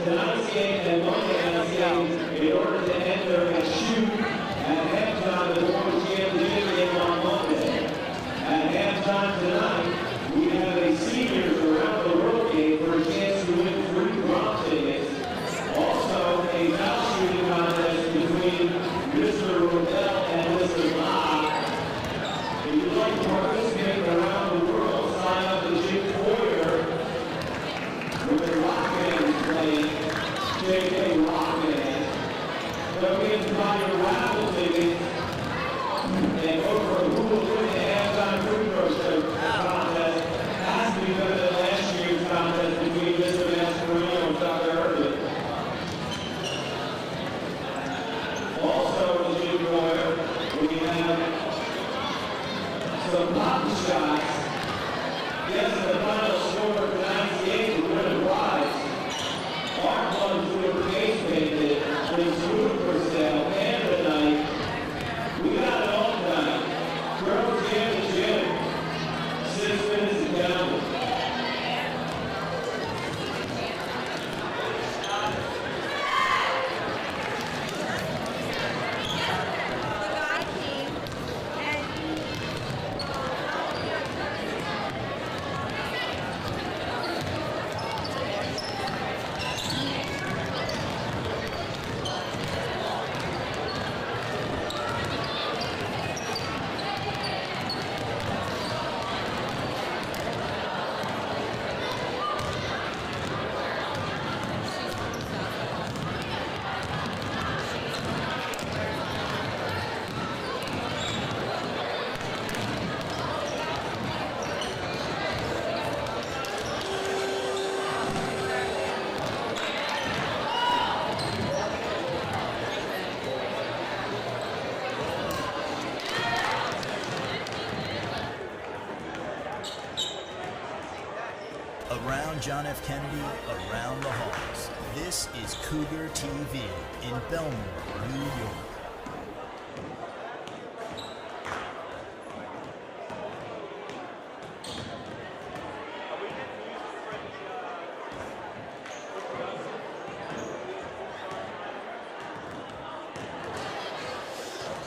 tonight's game and Monday night's game in order to enter and shoot at halftime of the World Championship game on Monday. At halftime tonight, we have a seniors around the world game for a chance to win 3 bronze tickets. Also, a foul shooting contest between Mr. Rodell and Mr. Locke. If you'd like to participate around the world, sign up to Jim Foyer with the Rockman playing J.K. Rockman. Don't forget to buy your raffle tickets and vote for who will win the halftime free throw contest. Has to be better than last year's contest between Mr. Mascherino and Dr. Urban. Also, in Jim Foyer, we have some pop shots. Guess the final score for tonight's game to win a prize. Our club's doing face painted with food for sale and tonight. We got it all tonight. Girls Jam to Gym. 6 minutes to down. Around John F. Kennedy, around the halls. This is Cougar TV in Bellmore, New York.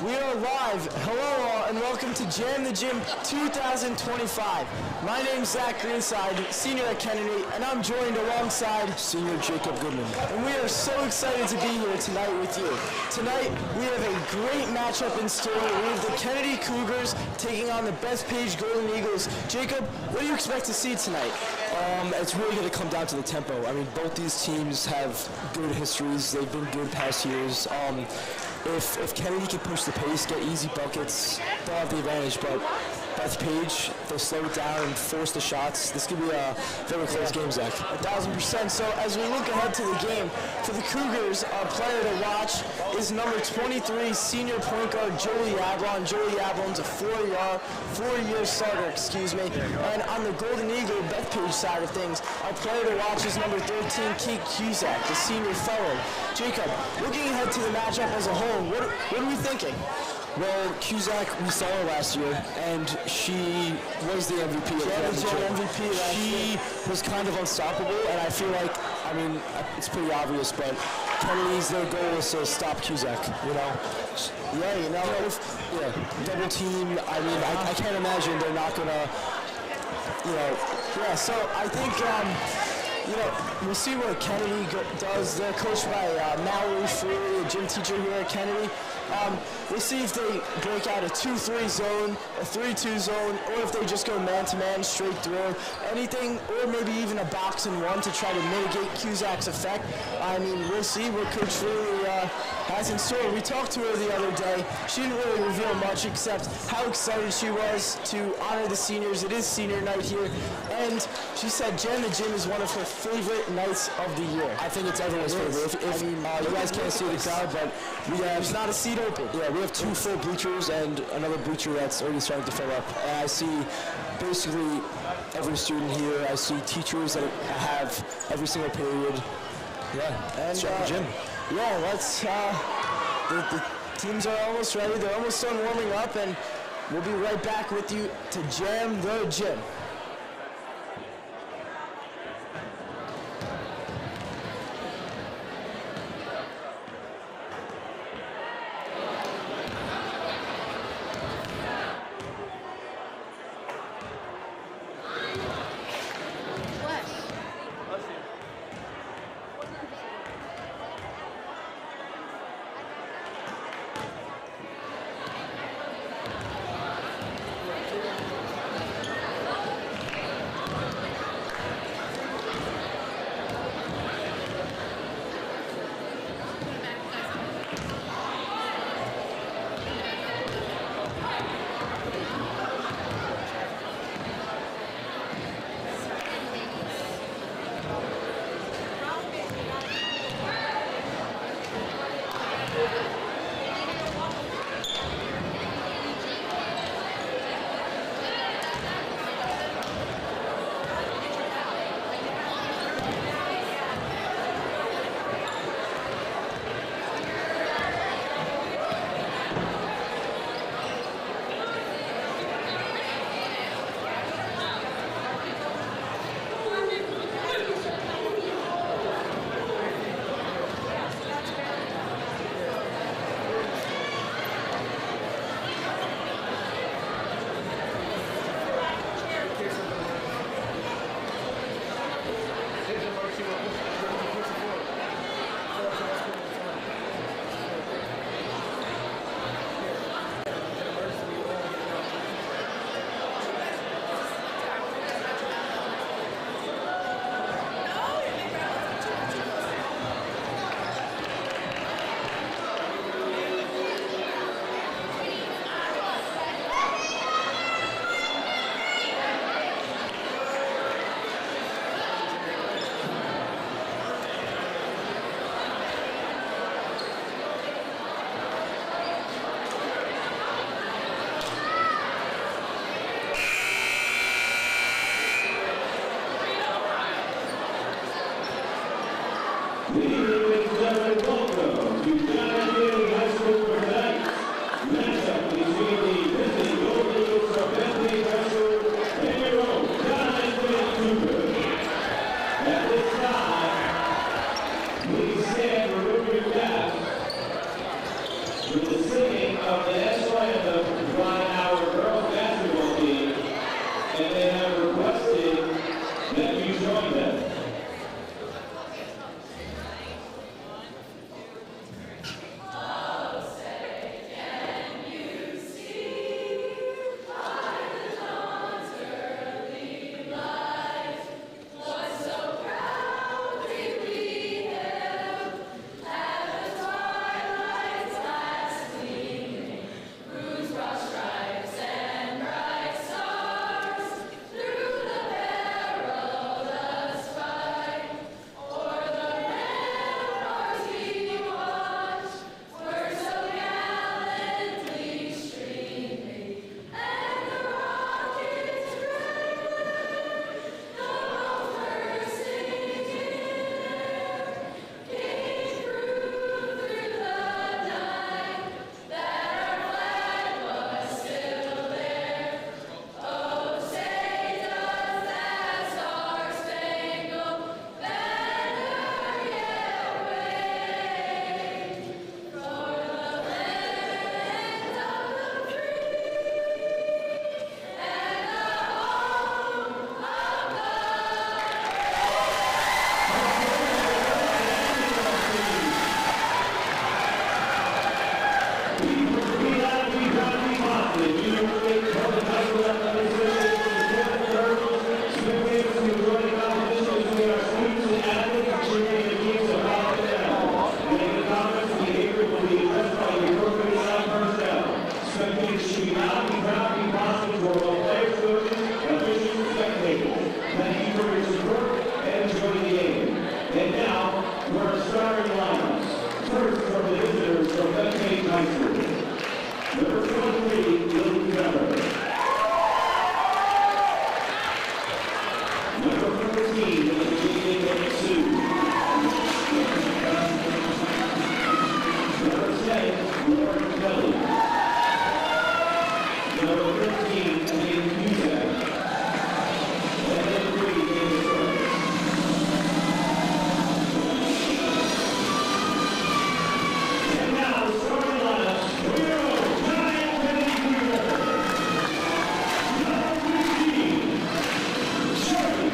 We are live. Hello all and welcome to Jam the Gym 2025. My name's Zach Greenside, senior at Kennedy, and I'm joined alongside senior Jacob Goodman. And we are so excited to be here tonight with you. Tonight, we have a great matchup in store. We have the Kennedy Cougars taking on the Bethpage Golden Eagles. Jacob, what do you expect to see tonight? It's really going to come down to the tempo. I mean, both these teams have good histories. They've been good past years. If Kennedy can push the pace, get easy buckets, they'll have the advantage. But Bethpage, they'll slow it down and force the shots. This could be a very close game, Zach. 1,000%. So as we look ahead to the game, for the Cougars, our player to watch is number 23, senior point guard Joey Yablon. Joey Yablon's a four-year starter, And on the Golden Eagle Bethpage side of things, our player to watch is number 13, Kate Cusack, the senior fellow. Jacob, looking ahead to the matchup as a whole, what are we thinking? Well, Cusack, we saw her last year, and she was the MVP. She was kind of unstoppable, and I feel like, I mean, it's pretty obvious, but Kennedy's, their goal is to stop Cusack, you know? Double team, I mean, I can't imagine they're not gonna, so I think, we'll see what Kennedy does. They're coached by Mallory Freely, a gym teacher here at Kennedy. We'll see if they break out a 2-3 zone, a 3-2 zone, or if they just go man-to-man straight through. Anything, or maybe even a box and one to try to mitigate Cusack's effect. I mean, we'll see what Coach Freely has in store. We talked to her the other day. She didn't really reveal much except how excited she was to honor the seniors. It is senior night here. And she said Jam the Gym is one of her favorite nights of the year. I think it's everyone's favorite. If you guys can't see the crowd, but there's not a seat open. Yeah, we have 2 full bleachers and another bleacher that's already starting to fill up. And I see basically every student here. I see teachers that have every single period. Yeah, and Jam the Gym. Yeah, let's. The teams are almost ready. They're almost done warming up, and we'll be right back with you to Jam the Gym. Number 13, Ian Cusack. And number 3, David Burke. And now, the starting lineup. Here we go. John F. Kennedy Jr. Number 15, Charlie.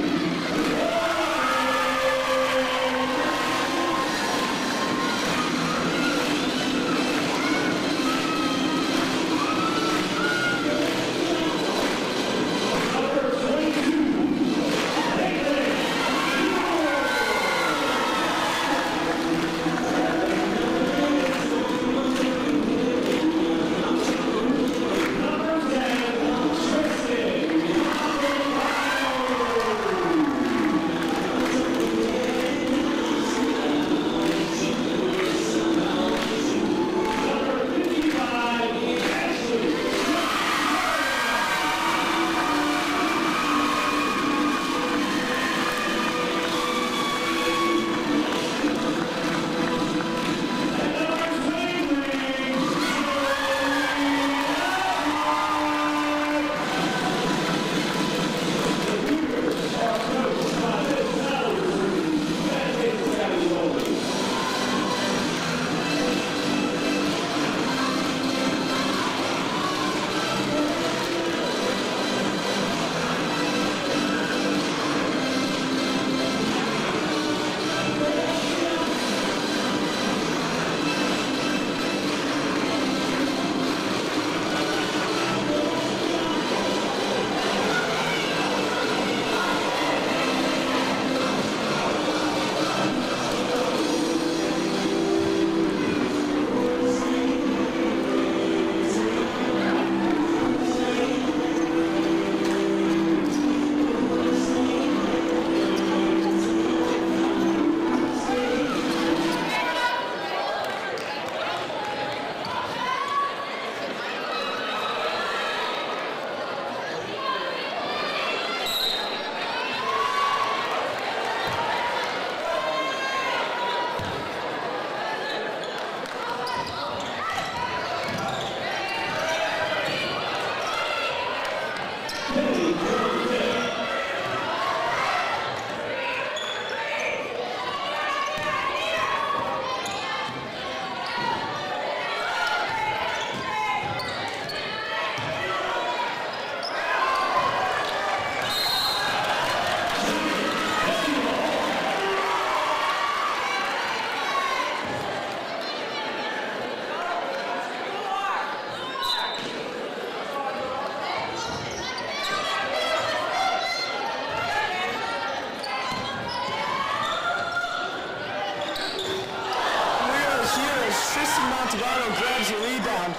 Grabs the rebound.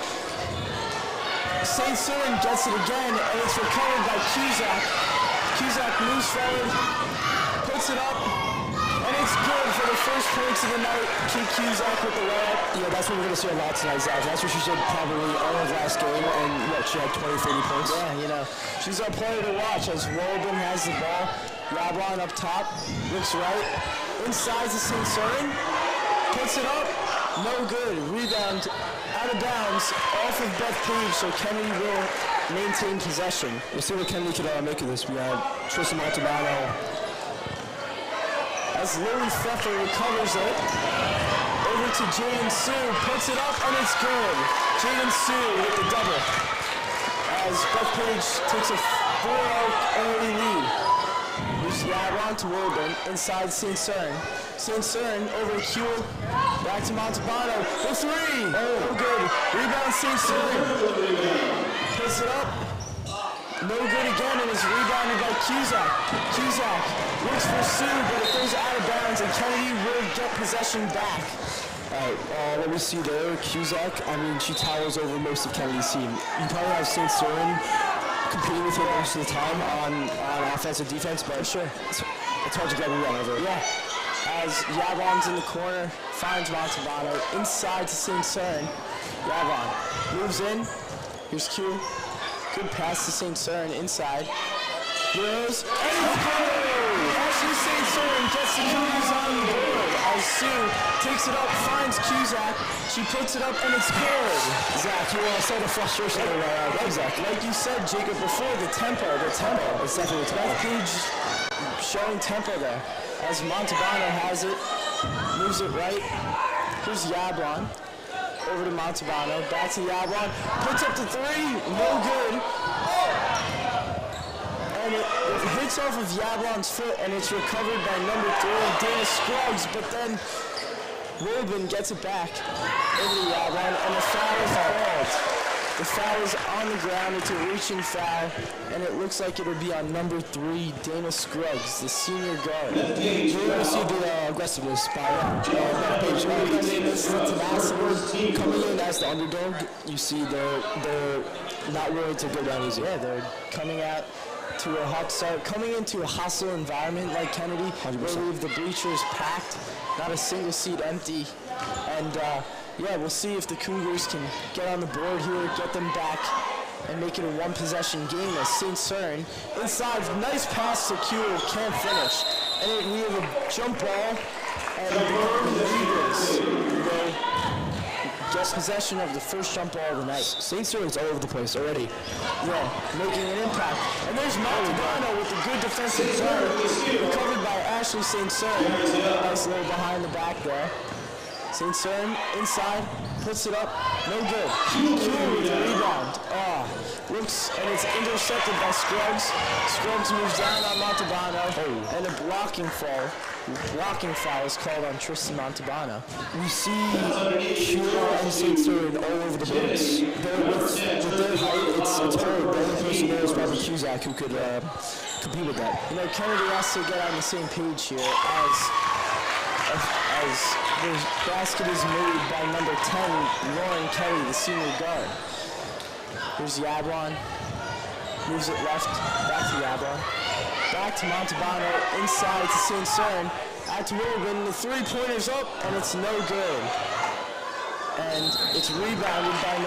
St. Cyran gets it again, and it's recovered by Cusack. Cusack moves forward, puts it up, and it's good for the first points of the night. Kate Cusack with the layup. Yeah, that's what we're going to see a lot tonight, Zach. That's what she did probably all of last game, and she had 20, 30 points. Yeah, she's our player to watch as Woburn has the ball. Yablon up top, looks right, inside to St. Cyran, puts it up. No good. Rebound out of bounds off of Beth Page, so Kennedy will maintain possession. We'll see what Kennedy can make of this. We have Tristan Montalbano. As Lily Pfeffer recovers it. Over to Jaden Sue. Puts it up, and it's good. Jaden Sue with the double. As Beth Page takes a 4-0 early lead. Here's Yablon to Woburn inside St. Cyran. St. Cyran over to Kuehl. Back to Montalbano. The three. No good. Rebound St. Cyran. Puts it up. No good again, and it's rebounded by Cusack. Cusack looks for Sue, but it goes out of bounds, and Kennedy will get possession back. All right, what we see there, Cusack, she towers over most of Kennedy's team. You probably have St. Cyran competing with her most of the time on offense and defense, but sure, it's hard to get a run over. Yeah. As Yablon's in the corner, finds Montalbano inside to St. Cyran. Yablon moves in. Here's Q. Good pass to St. Cyran inside. Heroes. And it's good! Ashley St. Cyran gets the Cougars on the board as Sue takes it up, finds Cusack. She puts it up, and it's good. Zach, you saw the frustration of the Zach. Like you said, Jacob, before, the tempo. It's definitely tempo. Beth Page showing tempo there. As Montalbano has it, moves it right. Here's Yablon. Over to Montalbano, back to Yablon. Puts up the three, no good. And it hits off of Yablon's foot, and it's recovered by number 3, Dana Scruggs, but then Wilburn gets it back over to Yablon, and the foul is called. The foul is on the ground. It's a reaching foul, and it looks like it'll be on number 3, Dana Scruggs, the senior guard. You're going to see the aggressiveness by Beth Page. Tenacity coming in as the underdog. You see they're not willing to go down easy. Yeah, they're coming out to a hot start, coming into a hostile environment like Kennedy, 100%. where we have the bleachers packed, not a single seat empty, and yeah, we'll see if the Cougars can get on the board here, get them back, and make it a one-possession game as St. Cern inside, nice pass to Kuehl, can't finish, and we have a jump ball, and the Eagles will get possession of the first jump ball of the night. St. Cern's all over the place already. Yeah, making an impact. And there's Montalbano with a good defensive play, recovered by Ashley St. Cern. Nice little behind the back there. St. Cern inside, puts it up, no good. Kuehl with the rebound. Looks, and it's intercepted by Scruggs. Scruggs moves down on Montalbano, and a blocking foul is called on Tristan Montalbano. We see Kuehl and St. Cern all over the boards. With their height, it's hard. The only person there is probably Cusack who could compete with that. You know, Kennedy has to get on the same page here as the basket is made by number 10, Lauren Kelly, the senior guard. Here's Yablon, moves it left, back to Yablon, back to Montalbano, inside to St. Cern, out to Wilburn, the three-pointer's up, and it's no good. And it's rebounded by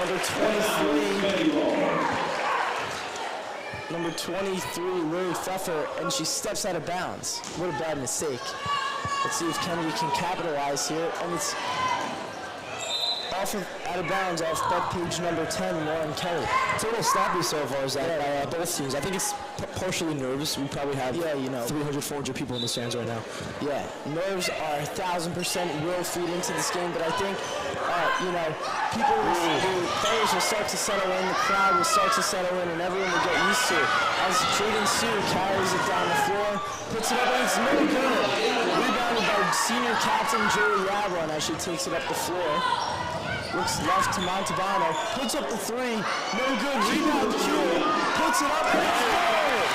number 23, Lily Pfeffer, and she steps out of bounds. What a bad mistake. Let's see if Kennedy can capitalize here, and it's out of bounds off Beth Page number 10, Lauren Kelly. It's a little sloppy so far as that by both teams. I think it's partially nerves. We probably have 300, 400 people in the stands right now. Yeah, nerves are 1,000% will feed into this game, but I think, the players will start to settle in, the crowd will start to settle in, and everyone will get used to it. As Jaden Sue carries it down the floor, puts it up, and it's no good. Rebounded by senior captain Joey Yablon as she takes it up the floor. Looks left to Montalbano, puts up the three, no good, rebound Kuehl, puts it up, and it's good!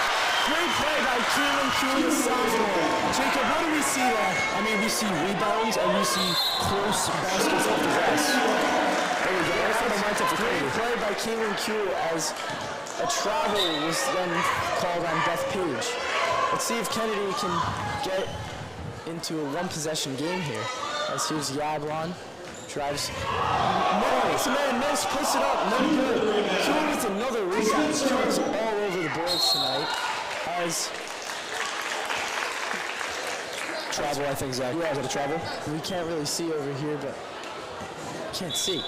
Great play by Keelan Kuehl, the sophomore. Jacob, what do we see there? I mean, we see rebounds and we see close baskets off the glass. There we go, that's what I meant to Great play by Keelan Kuehl as a travel was then called on Beth Page. Let's see if Kennedy can get into a one-possession game here. As here's Yablon. Drives. Makes a man miss, puts it up, no good. Kuehl with another rebound. Kuehl's all over the boards tonight. As travel, I think, Zach. Yeah, is that a travel? We can't really see over here, but can't see.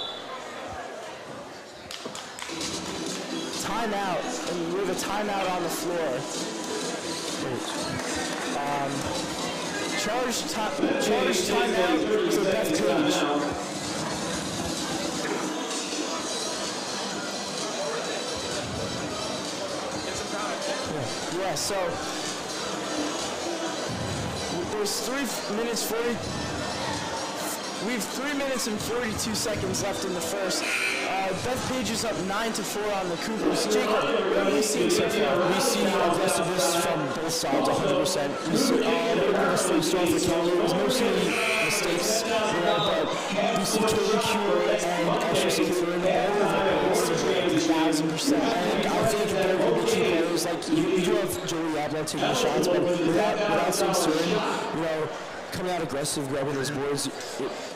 Timeout, and we have a timeout on the floor. Charge timeout for Beth Page. Yeah, so there's 3 minutes 40. We have 3 minutes and 42 seconds left in the first. Beth Page is up 9-4 on the Cougars. Jacob, what have we seen so far? We see aggressiveness from both sides, 100%. We see a slow start for Kelly. It was mostly mistakes, but we see Kaylee Kuehl and Ashley St. Cern all over the place, 1,000%. And I think they're going to be key players. Like, you do have Joey Yablon taking the shots, but without St. Cern, coming out aggressive, grabbing those boards,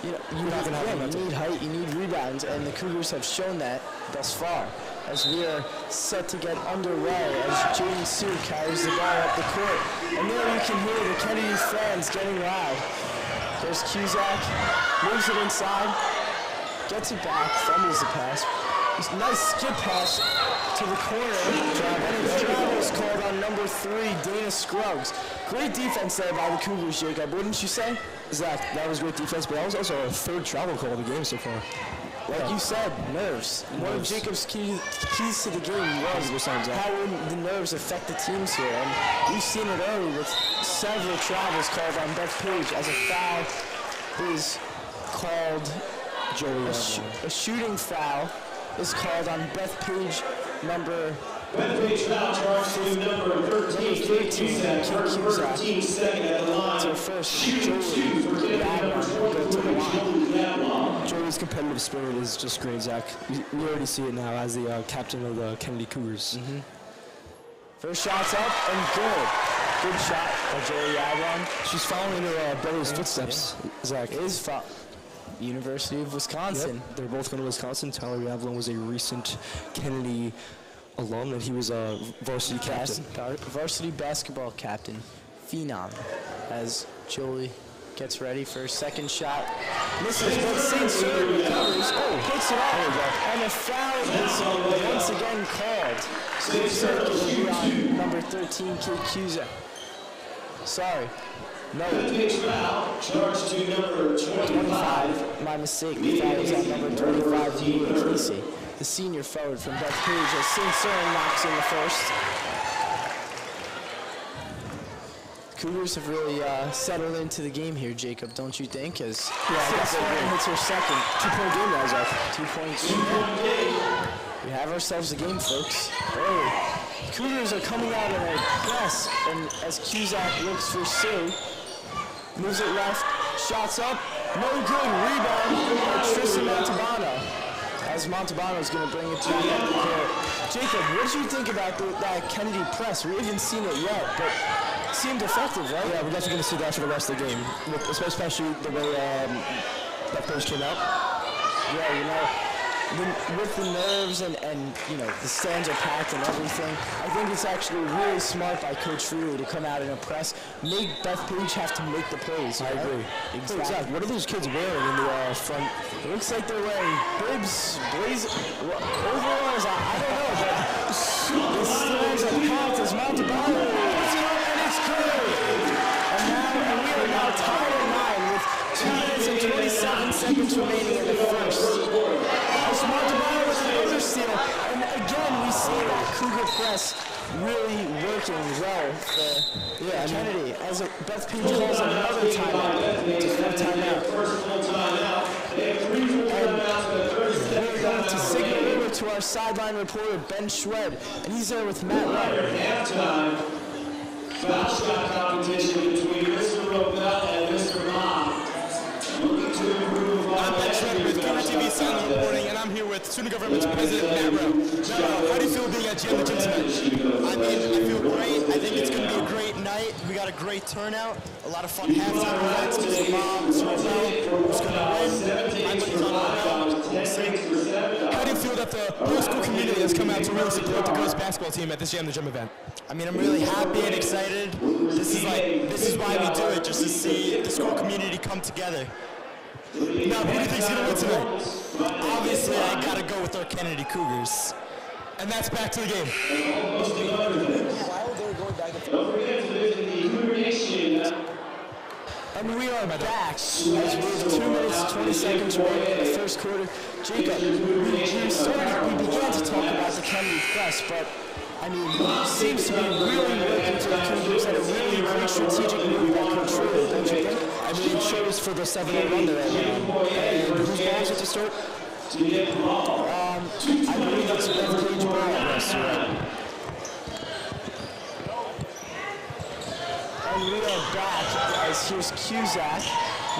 you're not going to have you momentum. need height, you need rebounds, and the Cougars have shown that thus far. As we are set to get underway, as Jaden Sue carries the ball up the court. And there you can hear the Kennedy fans getting loud. There's Cusack, moves it inside, gets it back, fumbles the pass. Nice skip pass to the corner, and a travel is called on number 3, Dana Scruggs. Great defense there by the Cougars, Jacob, wouldn't you say? Zach, that was great defense, but that was also our 3rd travel call of the game so far. Like you said, nerves. One of Jacob's keys to the game was how would the nerves affect the teams here. And we've seen it early with several travels called on Beth Page as a foul is called. A shooting foul is called on Beth Page, number Beth Page foul charge to number 13, Kate Cusack, first 13 second at the line. to first. Shoot 2 for Joey's competitive spirit is just great, Zach. We already see it now as the captain of the Kennedy Cougars. First shot's up and good. Good shot by Joey Avalon. She's following her brother's footsteps, Zach. Is University of Wisconsin. Yep, they're both going to Wisconsin. Tyler Avalon was a recent Kennedy alum, and he was a varsity captain. Varsity basketball captain, phenom, as Joey gets ready for his second shot. Misses, but St. Cyr recovers. Puts it off. And a foul is once again called. St. Cyr will be on number 13, Kate Cusack. Sorry. No. Page foul, charge to number 25. My mistake. The foul is on number 25, Julia Casey, the senior forward from Beth Page, as St. Cyr knocks in the first. Cougars have really settled into the game here, Jacob, don't you think? As St. Cyr hits her second. 2-point game now, Zach. 2 points. We have ourselves a game, folks. Cougars are coming out in a press, and as Cusack looks for Sue, moves it left, shots up, no good, rebound by Tristan Montalbano. As Montalbano's going to bring it back up the court. Jacob, what did you think about that Kennedy press? We haven't seen it yet, but it seemed effective, right? Yeah, we're definitely going to see that for the rest of the game, especially the way that Page came out. Yeah, you know, with the nerves and you know, the stands are packed and everything, I think it's actually really smart by Coach Freely to come out in a press, make Beth Page have to make the plays. I agree. Exactly. What are those kids wearing in the front? It looks like they're wearing bibs, overalls, I don't know, but the stands are packed as Montalbano puts it up and it's good. And we are now tied at 9 with 2 minutes and 27 seconds remaining in the first. As Montalbano with another steal, and again we see that Cougar press really working well for Kennedy. As Beth Page calls another timeout. It's a full timeout. First full timeout. They have 3 full timeouts with 30 seconds. We're going to signal over to our sideline reporter, Ben Schwed, and he's there with Matt Wright. Halftime foul shot competition between Mr. Robel and Mr. Mom. Looking to improve on I'm Ben Schwed with Cougar TV Silent Reporting, and I'm here with Student Government's President Matt Rowe. Matt, how do you feel being at GM the Gym tonight? I mean, I feel great. I think it's going to be a great night. We got a great turnout, a lot of fun halftime events. Mr. Mom, Mr. Robel, who's going to win. I'm going to How do you feel that the whole school community has come out to really support the girls basketball team at this GM the Gym event? I mean, I'm really happy and excited. This is why we do it, just to see the school community come together. Now, who do you think's going to win tonight? Obviously, I got to go with our Kennedy Cougars. And that's back to the game. Don't forget to visit the Cougar Nation. And we are back as we have 2 minutes, 20 seconds remaining in the first quarter. Jacob, we began to talk about the Kennedy press, but I mean, it seems to be really working for the Cougars and a really great strategic move by Coach Schroeder, don't you think? I mean, it shows for the 7-0 run there. And whose ball is it to start? I believe it's Beth Page ball. Yes, you're right. And we are back as here's Cusack,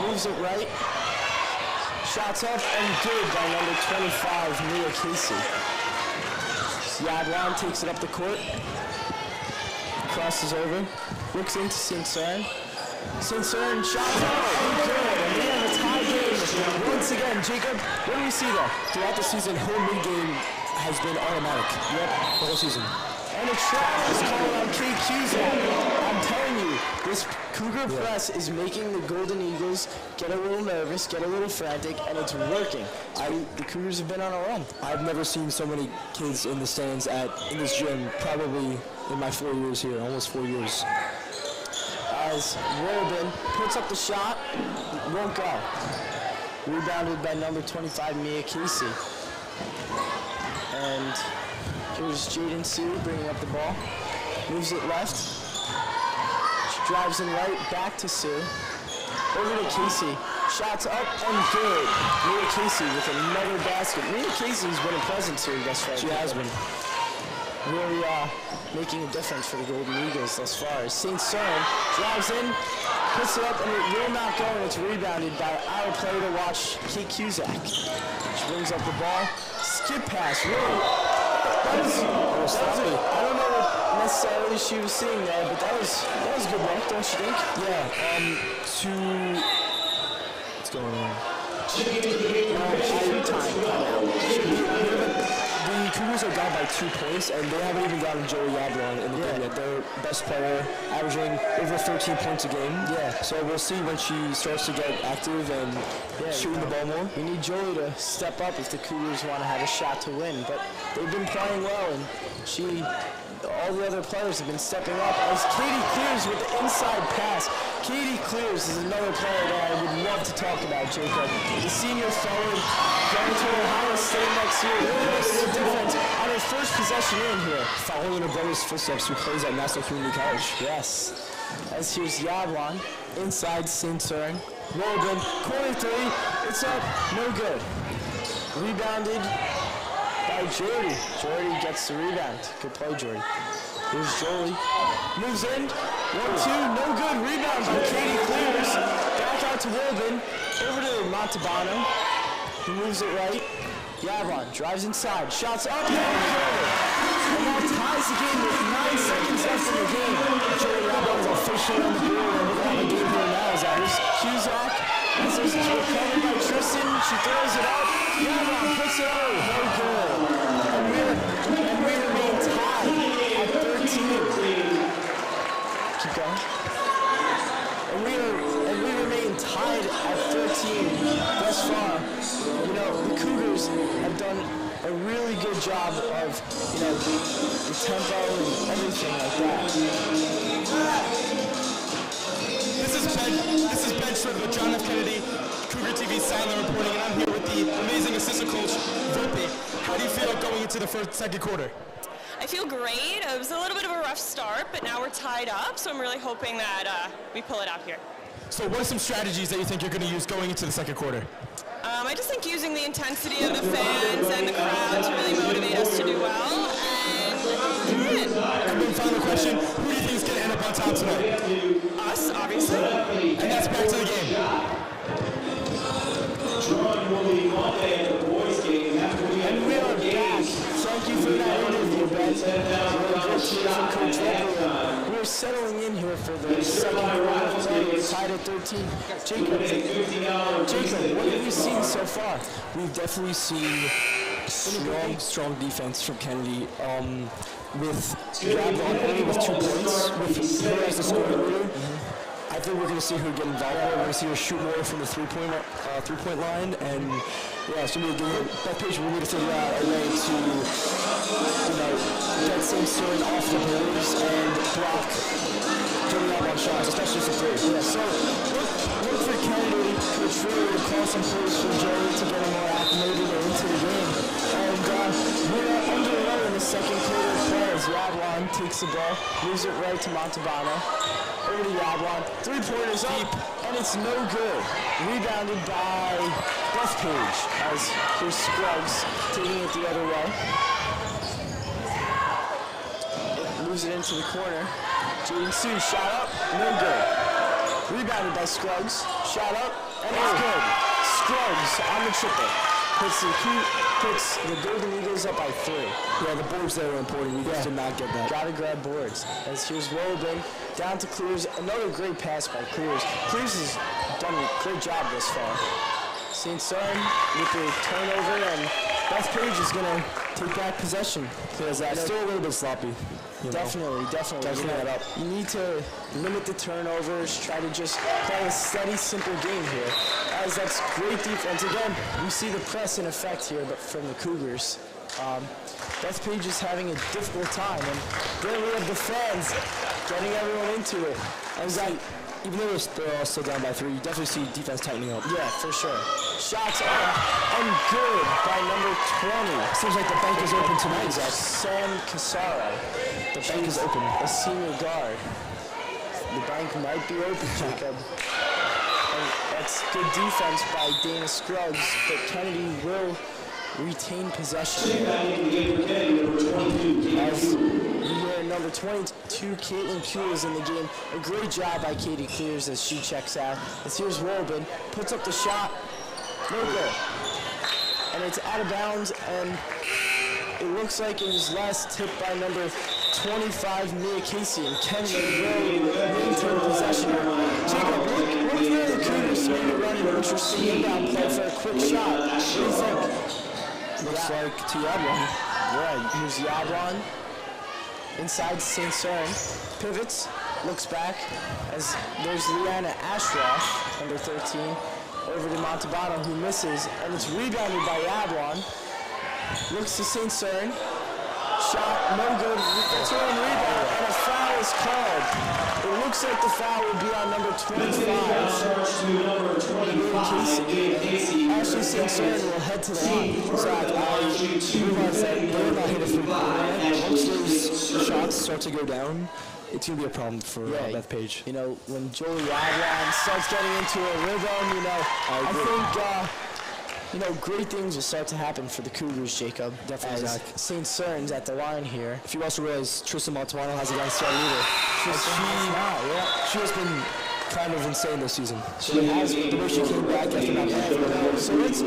moves it right, shots up and good by number 25, Mia Casey. Yadwan takes it up the court, crosses over, looks into St. Cyr. St. Cyr shots up and good, and we have a tie game once again. Jacob, what do we see there? Throughout the season, home mid game has been automatic. Yep, the whole season. And a travel is called on Kate Cusack. I'm telling you, this Cougar press is making the Golden Eagles get a little nervous, get a little frantic, and it's working. The Cougars have been on a run. I've never seen so many kids in the stands in this gym, probably in my 4 years here, almost 4 years. As Robin puts up the shot, won't go. Rebounded by number 25, Mia Casey. And here's Jaden Sue bringing up the ball. Moves it left. She drives in right, back to Sue. Over to Casey. Shots up and good. Mia Casey with another basket. Mia Casey's been a presence here thus far. She has been. Really making a difference for the Golden Eagles thus far. St. Cern drives in, puts it up, and it will not go, and it's rebounded by our player to watch, Kate Cusack. She brings up the ball. Skip pass, really. That was I don't know what necessarily she was seeing there, but that was good work, don't you think? Yeah, what's going on? The Cougars are down by 2 points, and they haven't even gotten Joey Yablon in the game yet. Their best player, averaging over 13 points a game. Yeah. So we'll see when she starts to get active and shooting the ball more. We need Joey to step up if the Cougars want to have a shot to win, but they've been playing well, and all the other players have been stepping up as Katie Clears with the inside pass. Katie Clears is another player that I would love to talk about, Jacob. The senior forward going to Ohio State next year. Really making a difference on her first possession in here. Following her brother's footsteps, who plays at Nassau Community College. Yes. As here's Yablon, inside St. Cern. Logan, corner three, it's up, no good. Rebounded by Jordy. Jordy gets the rebound. Good play, Jordy. Here's Jolie. Moves in. 1-2. No good. Rebound by Katie Clears. Back out to Wilbin. Over to Montalbano. He moves it right. Yablon drives inside. Shots up. And that ties the game with 9 seconds left in the game. Jolie Yablon's officially on the board. And we're going to have a game here now. As that is Cusack. This is recovered by Tristan. She throws it up. Yablon puts it over. No good. And we remain tied at 13. Keep going. And we remain tied at 13 thus far. You know, the Cougars have done a really good job of, the tempo and everything like that. This is Ben Schroeder with John F. Kennedy, Cougar TV sideline reporting, and I'm here with the amazing assistant coach, Volpe. How do you feel going into the second quarter? I feel great. It was a little bit of a rough start, but now we're tied up, so I'm really hoping that we pull it out here. So what are some strategies that you think you're going to use going into the second quarter? I just think using the intensity of the fans and the crowd to really motivate us to do well, and And then final question, who do you think is going to end up on top tonight? us, obviously. And that's back to the game. Drawing will be Monday at the boys' game. And we are back. Thank you for that interview, Ben. We're settling in here for the second quarter of play. We're tied at 13. Jacob, what have we seen so far? We've definitely seen strong defense from Kennedy. With Yablon only with 2 points, with her as the scoring leader. I think we're going to see her get involved more. We're going to see her shoot more from the three-point line, and it's going to be a game. That page we need to figure out a way to, get St. Cern off the boards and block Joey Yablon shots, especially for three. Yeah, so look for Kennedy, Coach Freeler, to call some plays for Joey to get him more acclimated or into the game. And we're underway in the second quarter of play as Yablon takes the ball, moves it right to Montalbano. Over to Yablon, 3-pointers up, and it's no good. Rebounded by Bethpage as here's Scruggs taking it the other way. It moves it into the corner. Jaden Sue, shot up, no good. Rebounded by Scruggs, shot up, and it's good. Scruggs on the triple. Puts the Golden Eagles up by 3. Yeah, the boards there were important. We just did not get that. Gotta grab boards. As here's Woden down to Clears. Another great pass by Clears. Clears has done a great job this far. St. Cern with the turnover, and Beth Page is going to take back possession. Because that's still a little bit sloppy. Definitely. You need to limit the turnovers, try to just play a steady, simple game here. As that's great defense. Again, we see the press in effect here, but from the Cougars. Beth Page is having a difficult time, and there we have the fans getting everyone into it. Even though they're all still down by 3, you definitely see defense tightening up. Yeah, for sure. Shots off and good by number 20. Seems like the bank is open tonight, Zach. Sam Casara. The bank is open. A senior guard. The bank might be open, Jacob. And that's good defense by Dana Scruggs, but Kennedy will retain possession. As year number 22, Caitlin Kuhl is in the game. A great job by Katie Clears as she checks out. As here's Wolben, puts up the shot, no good. And it's out of bounds, and it looks like it was last tipped by number 25, Mia Casey, and Kennedy will maintain possession. Jacob, look for the Cougars to maybe run an interesting inbound play for a quick shot. What do you think? Looks like to Yablon. Yeah, here's Yablon. Inside St. Cern. Pivots, looks back as there's Leanna Ashroff, number 13, over to Montalbano, who misses, and it's rebounded by Yablon. Looks to St. Cern. Shot, no good. It's her own rebound, and a foul is called. It looks like the foul will be on number 25. Ashley St. Cern will head to the line. Zach, they're not hit a three-pointer. Once those shots start to go down, it's going to be a problem for Beth Page. You know, when Jolie Yablon starts getting into a rhythm, I think... great things will start to happen for the Cougars, Jacob. Definitely, Zach. St. Cern's at the line here. If you also realize Tristan Montalbano hasn't gotten started either. She has been kind of insane this season. She has been. The way she came back after not playing. So let's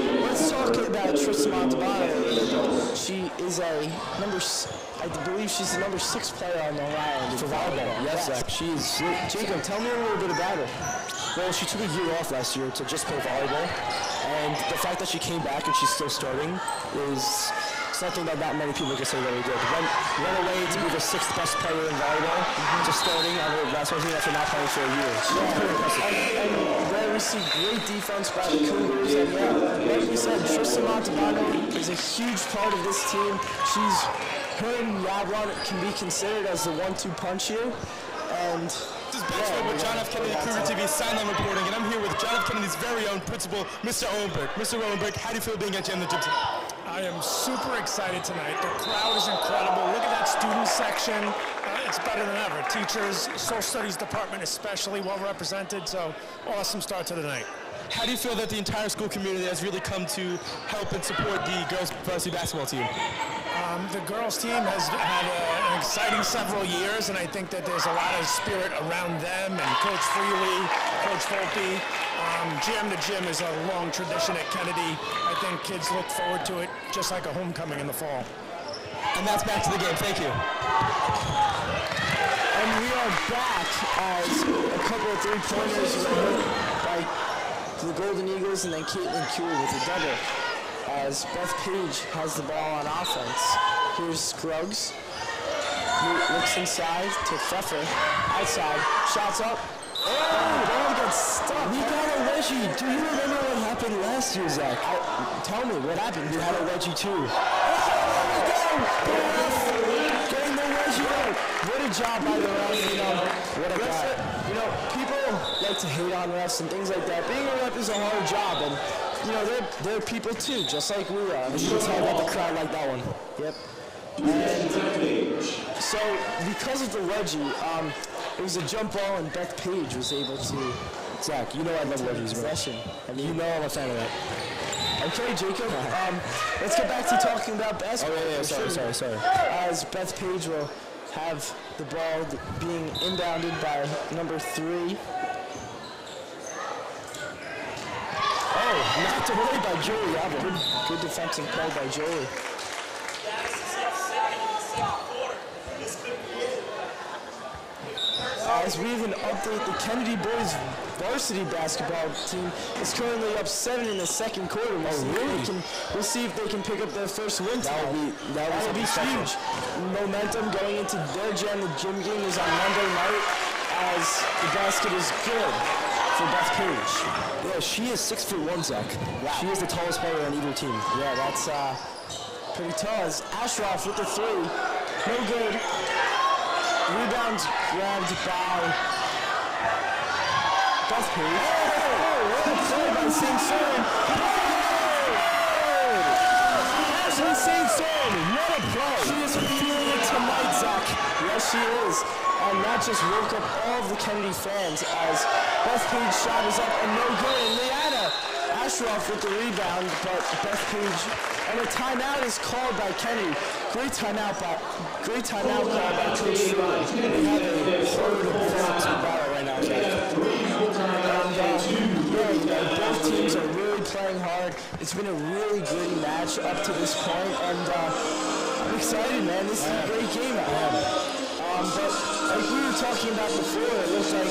talk about Tristan Montalbano. She is I believe she's the number 6 player on the line for volleyball. Yes, Zach. Jacob, tell me a little bit about her. Well, she took a year off last year to just play volleyball, and the fact that she came back and she's still starting is something that not many people can say that we did. Run away to be the 6th best player in volleyball, just starting on the last one after not playing for a year. And there we see great defense by the Cougars, and like we said, Tristan Montalbano is a huge part of this team. Her and Yablon can be considered as the 1-2 punch here, and This is Backfield with John F. Kennedy, Cougar TV sideline reporting, and I'm here with John F. Kennedy's very own principal, Mr. Owenberg. Mr. Owenberg, how do you feel being at the gym tonight? I am super excited tonight. The crowd is incredible. Look at that student section. It's better than ever. Teachers, social studies department especially well represented, so awesome start to the night. How do you feel that the entire school community has really come to help and support the girls varsity basketball team? The girls team has had an exciting several years, and I think that there's a lot of spirit around them and Coach Freely, Coach Volpe. Jam to Gym is a long tradition at Kennedy. I think kids look forward to it just like a homecoming in the fall. And that's back to the game. Thank you. And we are back as a couple of three-pointers were hit by the Golden Eagles, and then Caitlin Kuhl with a double. As Beth Page has the ball on offense. Here's Scruggs. Looks inside to Pfeffer. Outside. Shots up. Oh, they got stuck. We got a wedgie. Do you remember what happened last year, Zach? Tell me, what happened? We had a wedgie too. Getting the wedgie out. What a job by the ref. What a guy. People like to hate on refs and things like that. Being a ref is a hard job, and they're people too, just like we are. You can tell about the crowd like that one. Yep. And so, because of the wedgie, it was a jump ball, and Beth Page was able to. Zach, you know I love wedgies, possession. You know I'm a fan of that. Okay, Jacob. Let's get back to talking about basketball. Oh, yeah. Sorry. As Beth Page will have the ball being inbounded by number 3. Oh, knocked away by Jolie Yablon. Good defensive play by Jolie. As we even update, the Kennedy boys varsity basketball team is currently up 7 in the second quarter. We'll see if they can pick up their first win tonight. That would be huge. Momentum going into their Jam the Gym game is on Monday night, as the basket is good for Beth Page. Yeah, she is 6'1", Zach. Wow. She is the tallest player on either team. Yeah, that's pretty tall. As Ashroff with the three, no good. Rebound grabbed by Beth Page. What a play by St. Cyr. Ashley St. Cyr, what a play. She is feeling it tonight, Zach. Yes, she is. And that just woke up all of the Kennedy fans as Beth Page's shot is up and no good. And Leanna Ashroff with the rebound, but Beth Page, and a timeout is called by Kennedy. Great timeout call by Coach Freeland. We have a third offensive battle right now. Both teams are really playing hard. It's been a really gritty match up to this point, and I'm excited, man. This is a great game out here. But like we were talking about before, it looks like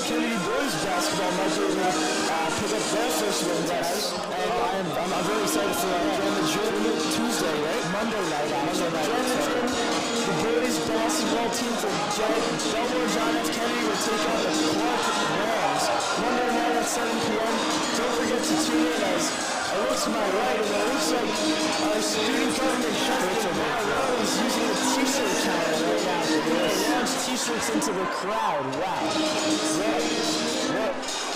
Kennedy boys basketball might be able to pick up their first win tonight. And I'm very excited for Jam the Gym Tuesday, right? Monday night, actually. Jam the Gym, the boys basketball team for Belmore John F. Kennedy will take on the Clark Rams Monday night at 7 p.m. Don't forget to tune in as I look to my right, and it looks like our student government president, Matt Rowe, is using a t-shirt counter right now. They launched t-shirts into the crowd. Wow. I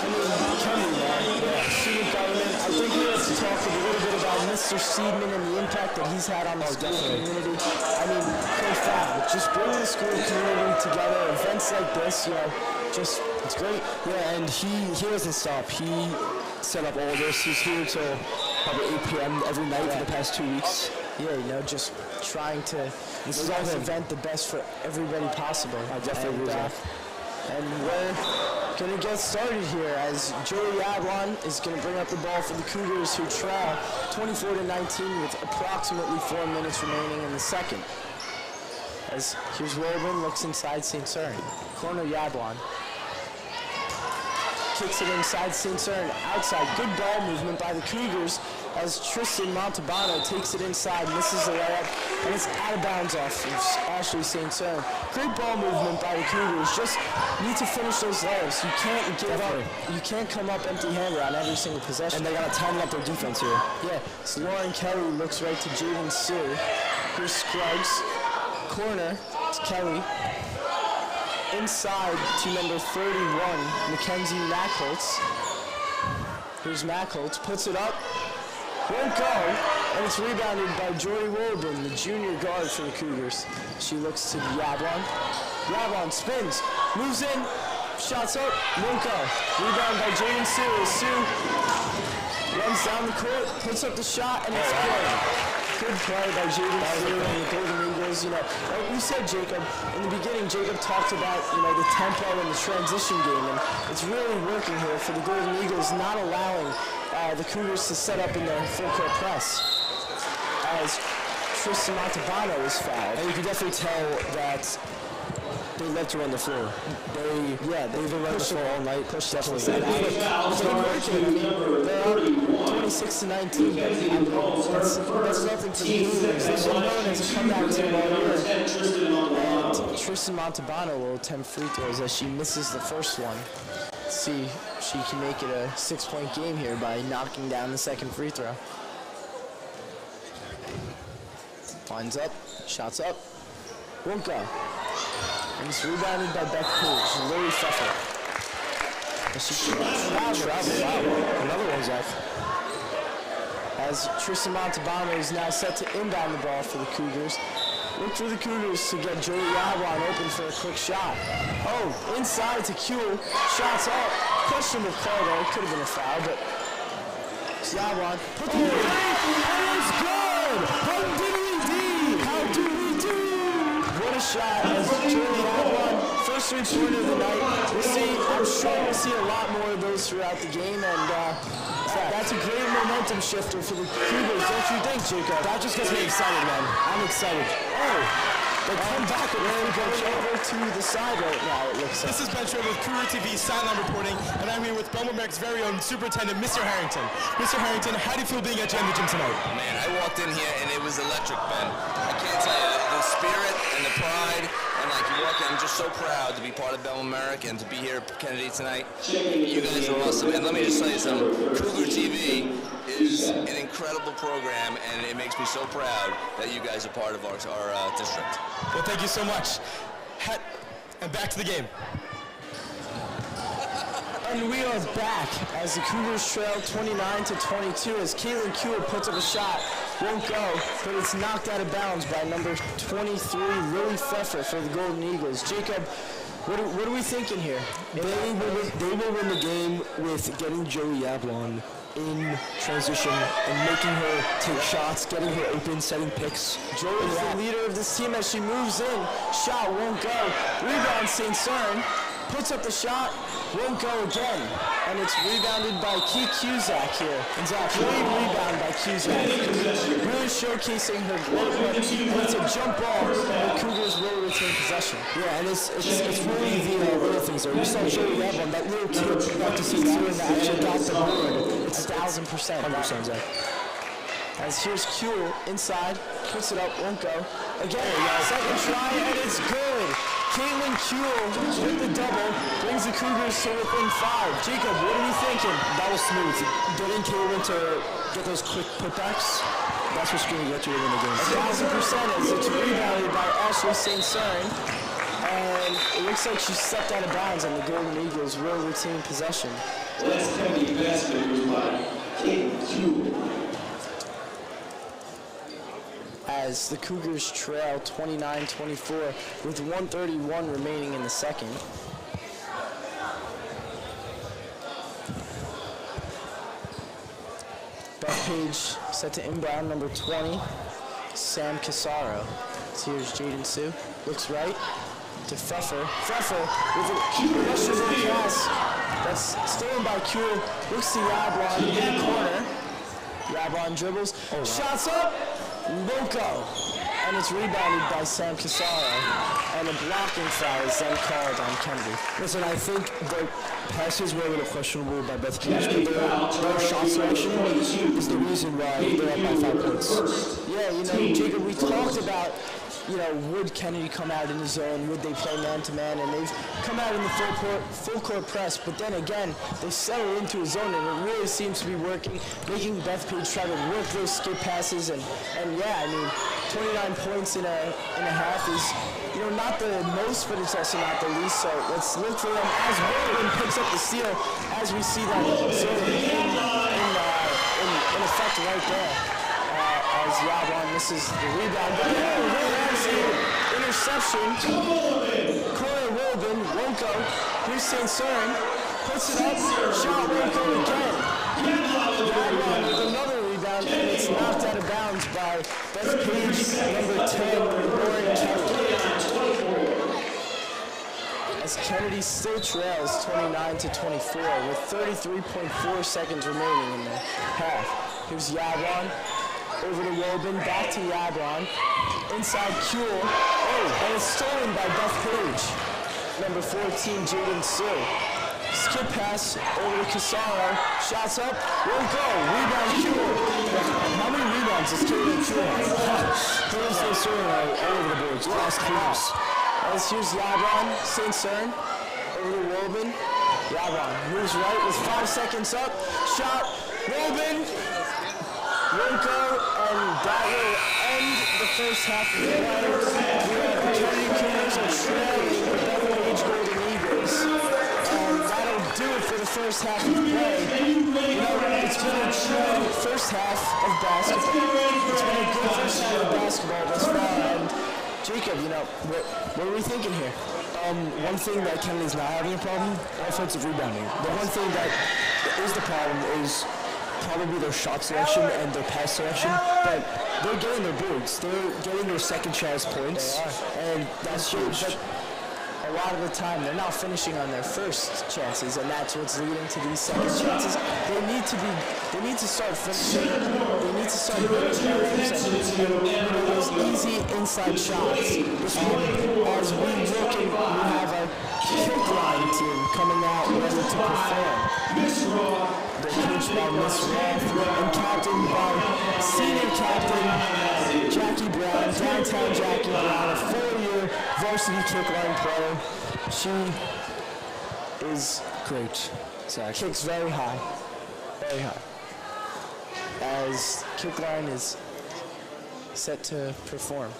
mean, Kennedy, man. Student government. I think we have to talk a little bit about Mr. Seidman and the impact that he's had on the school community. I mean, profound. Just bringing the school community together, events like this, it's great. Yeah, and he doesn't stop. He set up all this. He's here till probably 8 p.m. every night for the past 2 weeks. Yeah, just trying to make this event the best for everybody possible. I definitely agree with that. And we're going to get started here as Joey Yablon is going to bring up the ball for the Cougars, who trail 24-19 with approximately 4 minutes remaining in the second. As here's Wilburn, looks inside St. Cyr. Corner Yablon. Kicks it inside St. Cyr, outside. Good ball movement by the Cougars as Tristan Montalbano takes it inside, misses the layup, and it's out of bounds off of Ashley St. Cyr. Great ball movement by the Cougars. Just need to finish those layups. You can't give up. You can't come up empty-handed on every single possession. And they got to tighten up their defense here. Yeah, so Lauren Kelly looks right to Jaden Sue. Here's Scruggs. Corner to Kelly. Inside to number 31, Mackenzie Mackholtz. Here's Mackholtz, puts it up, won't go, and it's rebounded by Jory Wilburn, the junior guard for the Cougars. She looks to Yablon. Yablon spins, moves in, shots up, won't go. Rebound by Jaden Sue. Sue runs down the court, puts up the shot, and it's good. Good play by Jaden Sue and the Golden Eagles. Like we said, Jacob, in the beginning, Jacob talked about, the tempo and the transition game, and it's really working here for the Golden Eagles, not allowing the Cougars to set up in their full-court press. As Tristan Montalbano is fouled. And you can definitely tell that they love to run the floor. They've been running the floor all night. Push definitely. It's been working. They're up 26-19. That's nothing to do. They've been known as a comeback team all year. And Tristan Montalbano will attempt free throws as she misses the first one. Let's see if she can make it a 6-point game here by knocking down the second free throw. Lines up, shots up, won't go. And it's rebounded by Beth Page, Lily Pfeffer. And she travel. Another one, Zach. As Tristan Montalbano is now set to inbound the ball for the Cougars. Look for the Cougars to get Joey Yablon open for a quick shot. Oh, inside to Kuehl. Shots up. Questionable call there. Could have been a foul, but it's Yablon. Put the and it's good! How did we do? How do we do? What a shot as Joey Yablon, first three-pointer of the night. I'm sure we'll see a lot more of those throughout the game, and that's a great momentum shifter for the Cougars, don't you think, Jacob? That just gets me excited, man. I'm excited. Oh, They come back and go over to the side right now, it looks like. This is Ben Schroeder with Cougar TV sideline reporting, and I'm here with Belmont Merrick's very own superintendent, Mr. Harrington. Mr. Harrington, how do you feel being at Jam the Gym tonight? Man, I walked in here and it was electric, Ben. I can't tell you, the spirit and the pride, and like you walk in, I'm just so proud to be part of Belmont Merrick and to be here at Kennedy tonight. You guys are awesome, and let me just tell you something. Cougar TV is an incredible program, and it makes me so proud that you guys are part of our district. Well, thank you so much. And back to the game. And we are back as the Cougars trail 29-22 as Caitlin Kuehl puts up a shot. Won't go, but it's knocked out of bounds by number 23, Lily Pfeffer for the Golden Eagles. Jacob, what are we thinking here? They will win the game with getting Joey Yablon in transition and making her take shots, getting her open, setting picks. Joey is the leader of this team as she moves in. Shot won't go. Rebound St. Cern. Puts up the shot, won't go again. And it's rebounded by Key Cusack here. Great rebound by Cusack. Really showcasing her great work. And it's a jump ball, and the Cougars will retain possession. Yeah, and it's really the little things there. We saw Joey Yablon, that little kid back to St. Cern that actually got the board. It's 1,000%. 100%, Zach. As here's Kuehl inside, puts it up, won't go. Again, second try, and it's good. Caitlin Kuehl with the double brings the Cougars to within 5. Jacob, what are we thinking? That was smooth. Getting Caitlin to get those quick putbacks, that's what's going to get you to win the game. 1,000% as it's rebounded by Ashley St. Cern. And it looks like she stepped out of bounds, and the Golden Eagles will retain possession. Let's come the basket was by Caitlin Kuehl. As the Cougars trail 29-24 with 1:31 remaining in the second. Bethpage set to inbound, number 20, Sam Casaro. So here's Jaden Sue, looks right to Pfeffer. Pfeffer with a rushes in the pass. That's stolen by Kuehl. Looks to Yablon in the corner. Yablon dribbles, shots up. Won't go, and it's rebounded by Sam Casaro, and a blocking foul is then called on Kennedy. Listen, I think the passes were a little questionable by Beth Page, but their shot selection is the reason why they're up by 5 points. Yeah, Jacob, we talked about, would Kennedy come out in the zone? Would they play man-to-man? And they've come out in the full court press, but then again, they settle into a zone, and it really seems to be working, making Bethpage try to work those skip passes, and 29 points in a half is, not the most, but it's also not the least, so let's look for them as William picks up the steal, as we see that zone in effect right there. As Yablon misses the rebound. But there's the interception. Corey Wilbin won't go. Here's St. Cern. Puts it up. Shot won't go again. Yablon with another rebound, and it's knocked out of bounds by Bethpage, number 10, Lauren Kelly. As Kennedy still trails 29-24 with 33.4 seconds remaining in the half. Here's Yablon. Over to Wilbin, back to Yablon, inside Kuehl, and it's stolen by Bethpage. Number 14, Jaden Sue. Skip pass over to Casaro, shots up, won't go, rebound Kuehl. How many rebounds does Jaden Sue have? Caitlin St. Cern all over the boards, last clears. As here's Yablon, St. Cern, over to Wilbin. Yablon moves right with 5 seconds up, shot, Wilbin. Won't go, and that will end the first half of the play. The Kennedy Cougars are trailing the Bethpage Golden Eagles. And that'll do it for the first half of the play. It's been a true first half of basketball. It's been a good first half of basketball thus far. And Jacob, what are we thinking here? One thing that Kennedy's not having a problem, offensive rebounding. The one thing that is the problem is probably their shot selection and their pass selection, but they're getting their boards. They're getting their second chance points, and that's huge. a lot of the time they're not finishing on their first chances, and that's what's leading to these second chances. They need to start finishing. They need to start hitting errors and those easy inside shots. As we look, we have a kick line team coming out ready to perform. They're coached by Miss Roth and captained by senior captain Jackie Brown, downtown Jackie Brown, a 4-year varsity kick line player. She is Great. Exactly. kicks very high, as kick line is set to perform.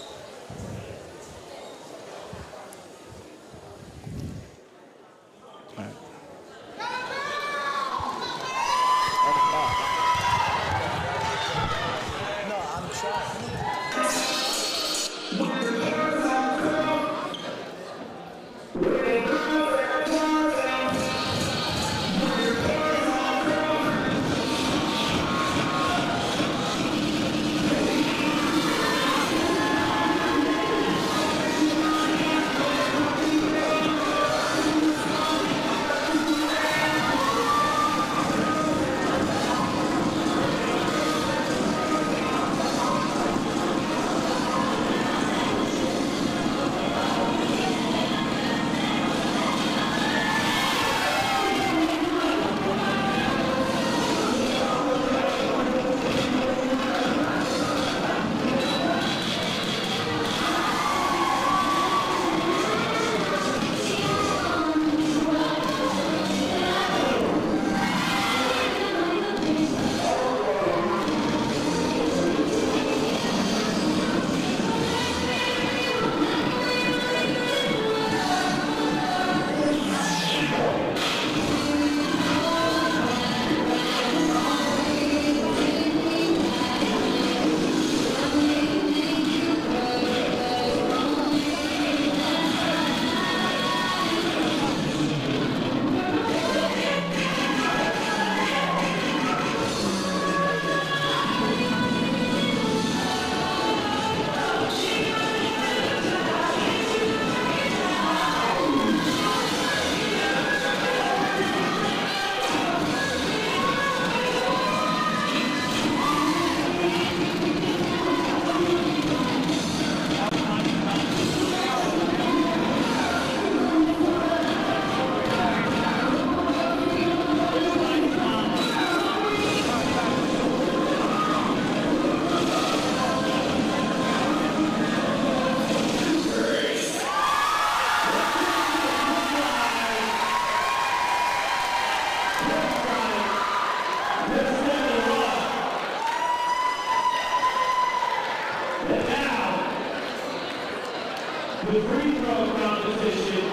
The free throw competition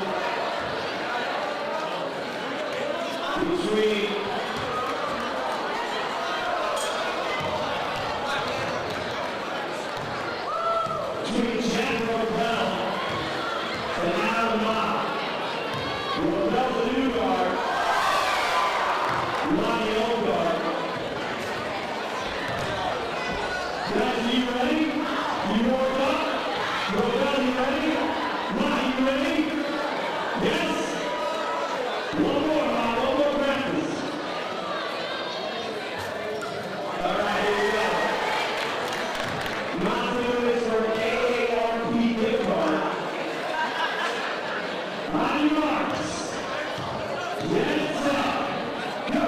between Chad Robel and Adam Mott. Robel the new guard, Lonnie Olgard. Guys, are you ready? You warmed up? Robel, you ready? Mott, you ready? Yes? One more, Mott, one more practice. All right, here we go. Mott's doing this for AARP gift card. On your marks. Get set. Go.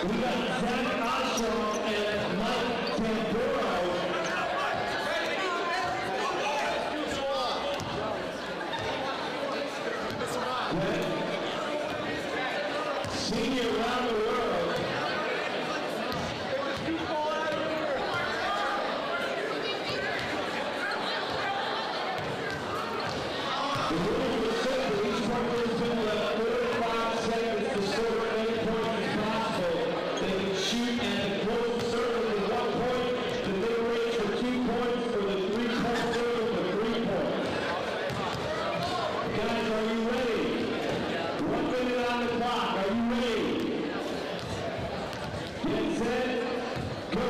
We got Zach Armstrong and Mike Tamburo. Senior around the world. The rules are simple. Each participant will have 45 seconds to score as many points as possible. They can shoot and close the circle with 1 point, the mid-range for 2 points, or the 3-point circle for 3 points. Guys, are you ready? 1 minute on the clock. Are you ready? Get set, go.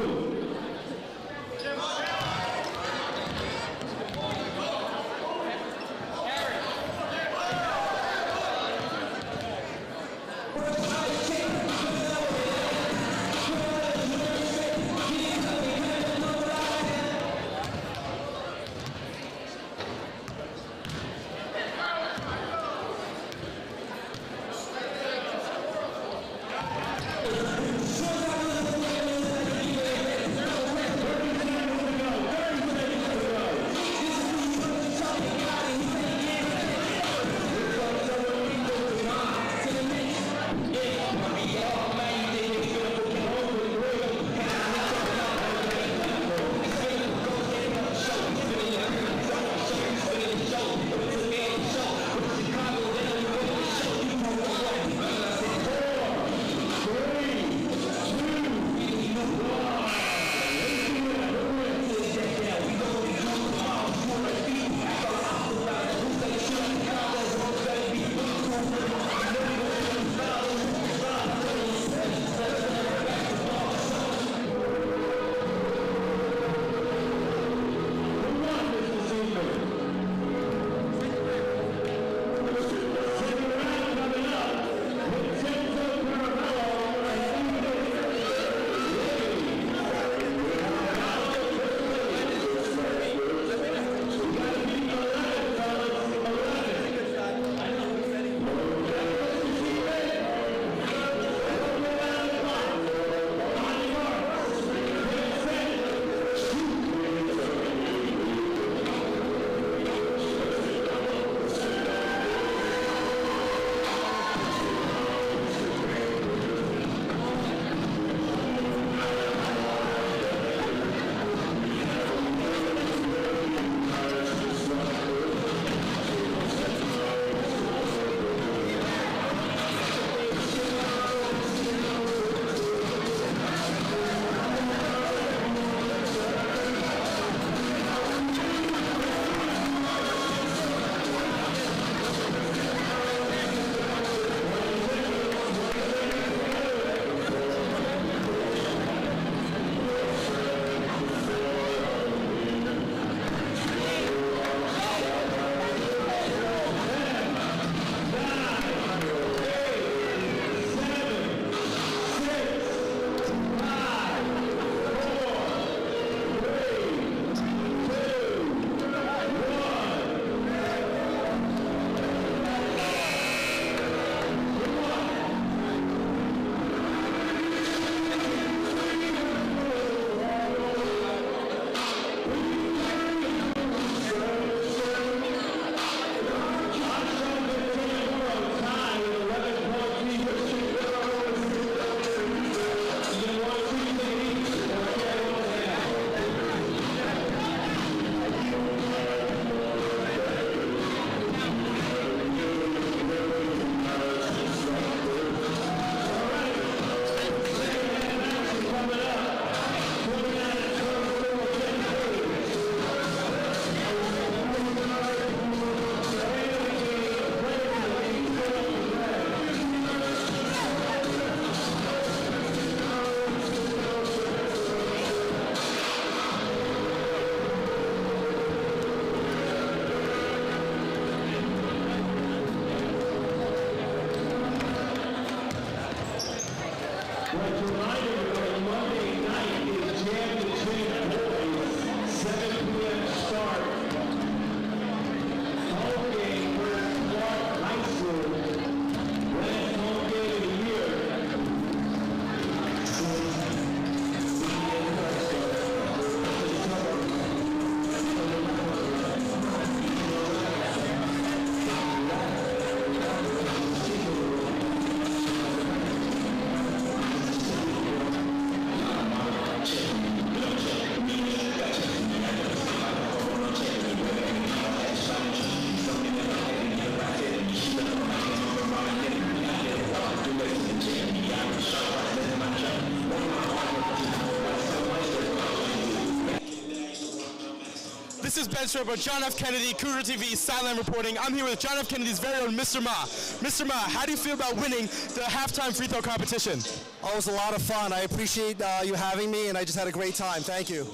Ben Schreiber, John F. Kennedy, Cougar TV, Sideline Reporting. I'm here with John F. Kennedy's very own Mr. Ma. Mr. Ma, how do you feel about winning the halftime free throw competition? Oh, it was a lot of fun. I appreciate you having me, and I just had a great time. Thank you.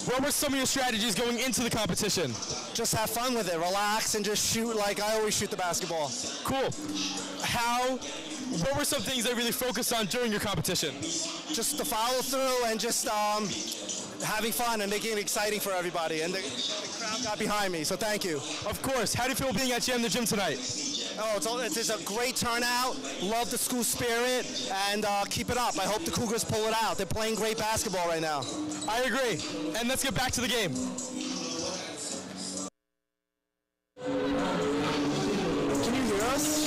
What were some of your strategies going into the competition? Just have fun with it, relax, and just shoot like I always shoot the basketball. Cool. What were some things that really focused on during your competition? Just the follow through and just having fun and making it exciting for everybody. And the crowd got behind me, so thank you. Of course. How do you feel being at Jam the Gym tonight? Oh, it's a great turnout. Love the school spirit, and keep it up. I hope the Cougars pull it out. They're playing great basketball right now. I agree. And let's get back to the game. Can you hear us?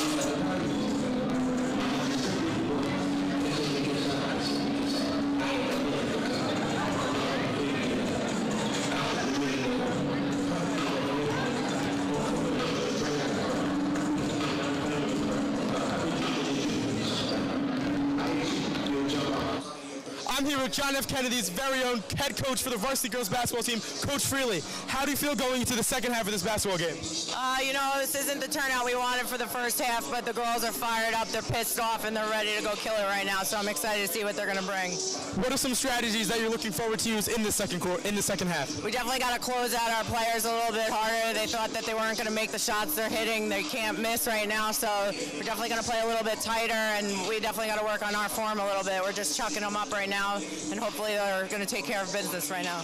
I'm here with John F. Kennedy's very own head coach for the varsity girls basketball team, Coach Freely. How do you feel going into the second half of this basketball game? This isn't the turnout we wanted for the first half, but the girls are fired up, they're pissed off, and they're ready to go kill it right now, so I'm excited to see what they're going to bring. What are some strategies that you're looking forward to use in the second half? We definitely got to close out our players a little bit harder. They thought that they weren't going to make the shots they're hitting. They can't miss right now, so we're definitely going to play a little bit tighter, and we definitely got to work on our form a little bit. We're just chucking them up right now, and hopefully they're going to take care of business right now.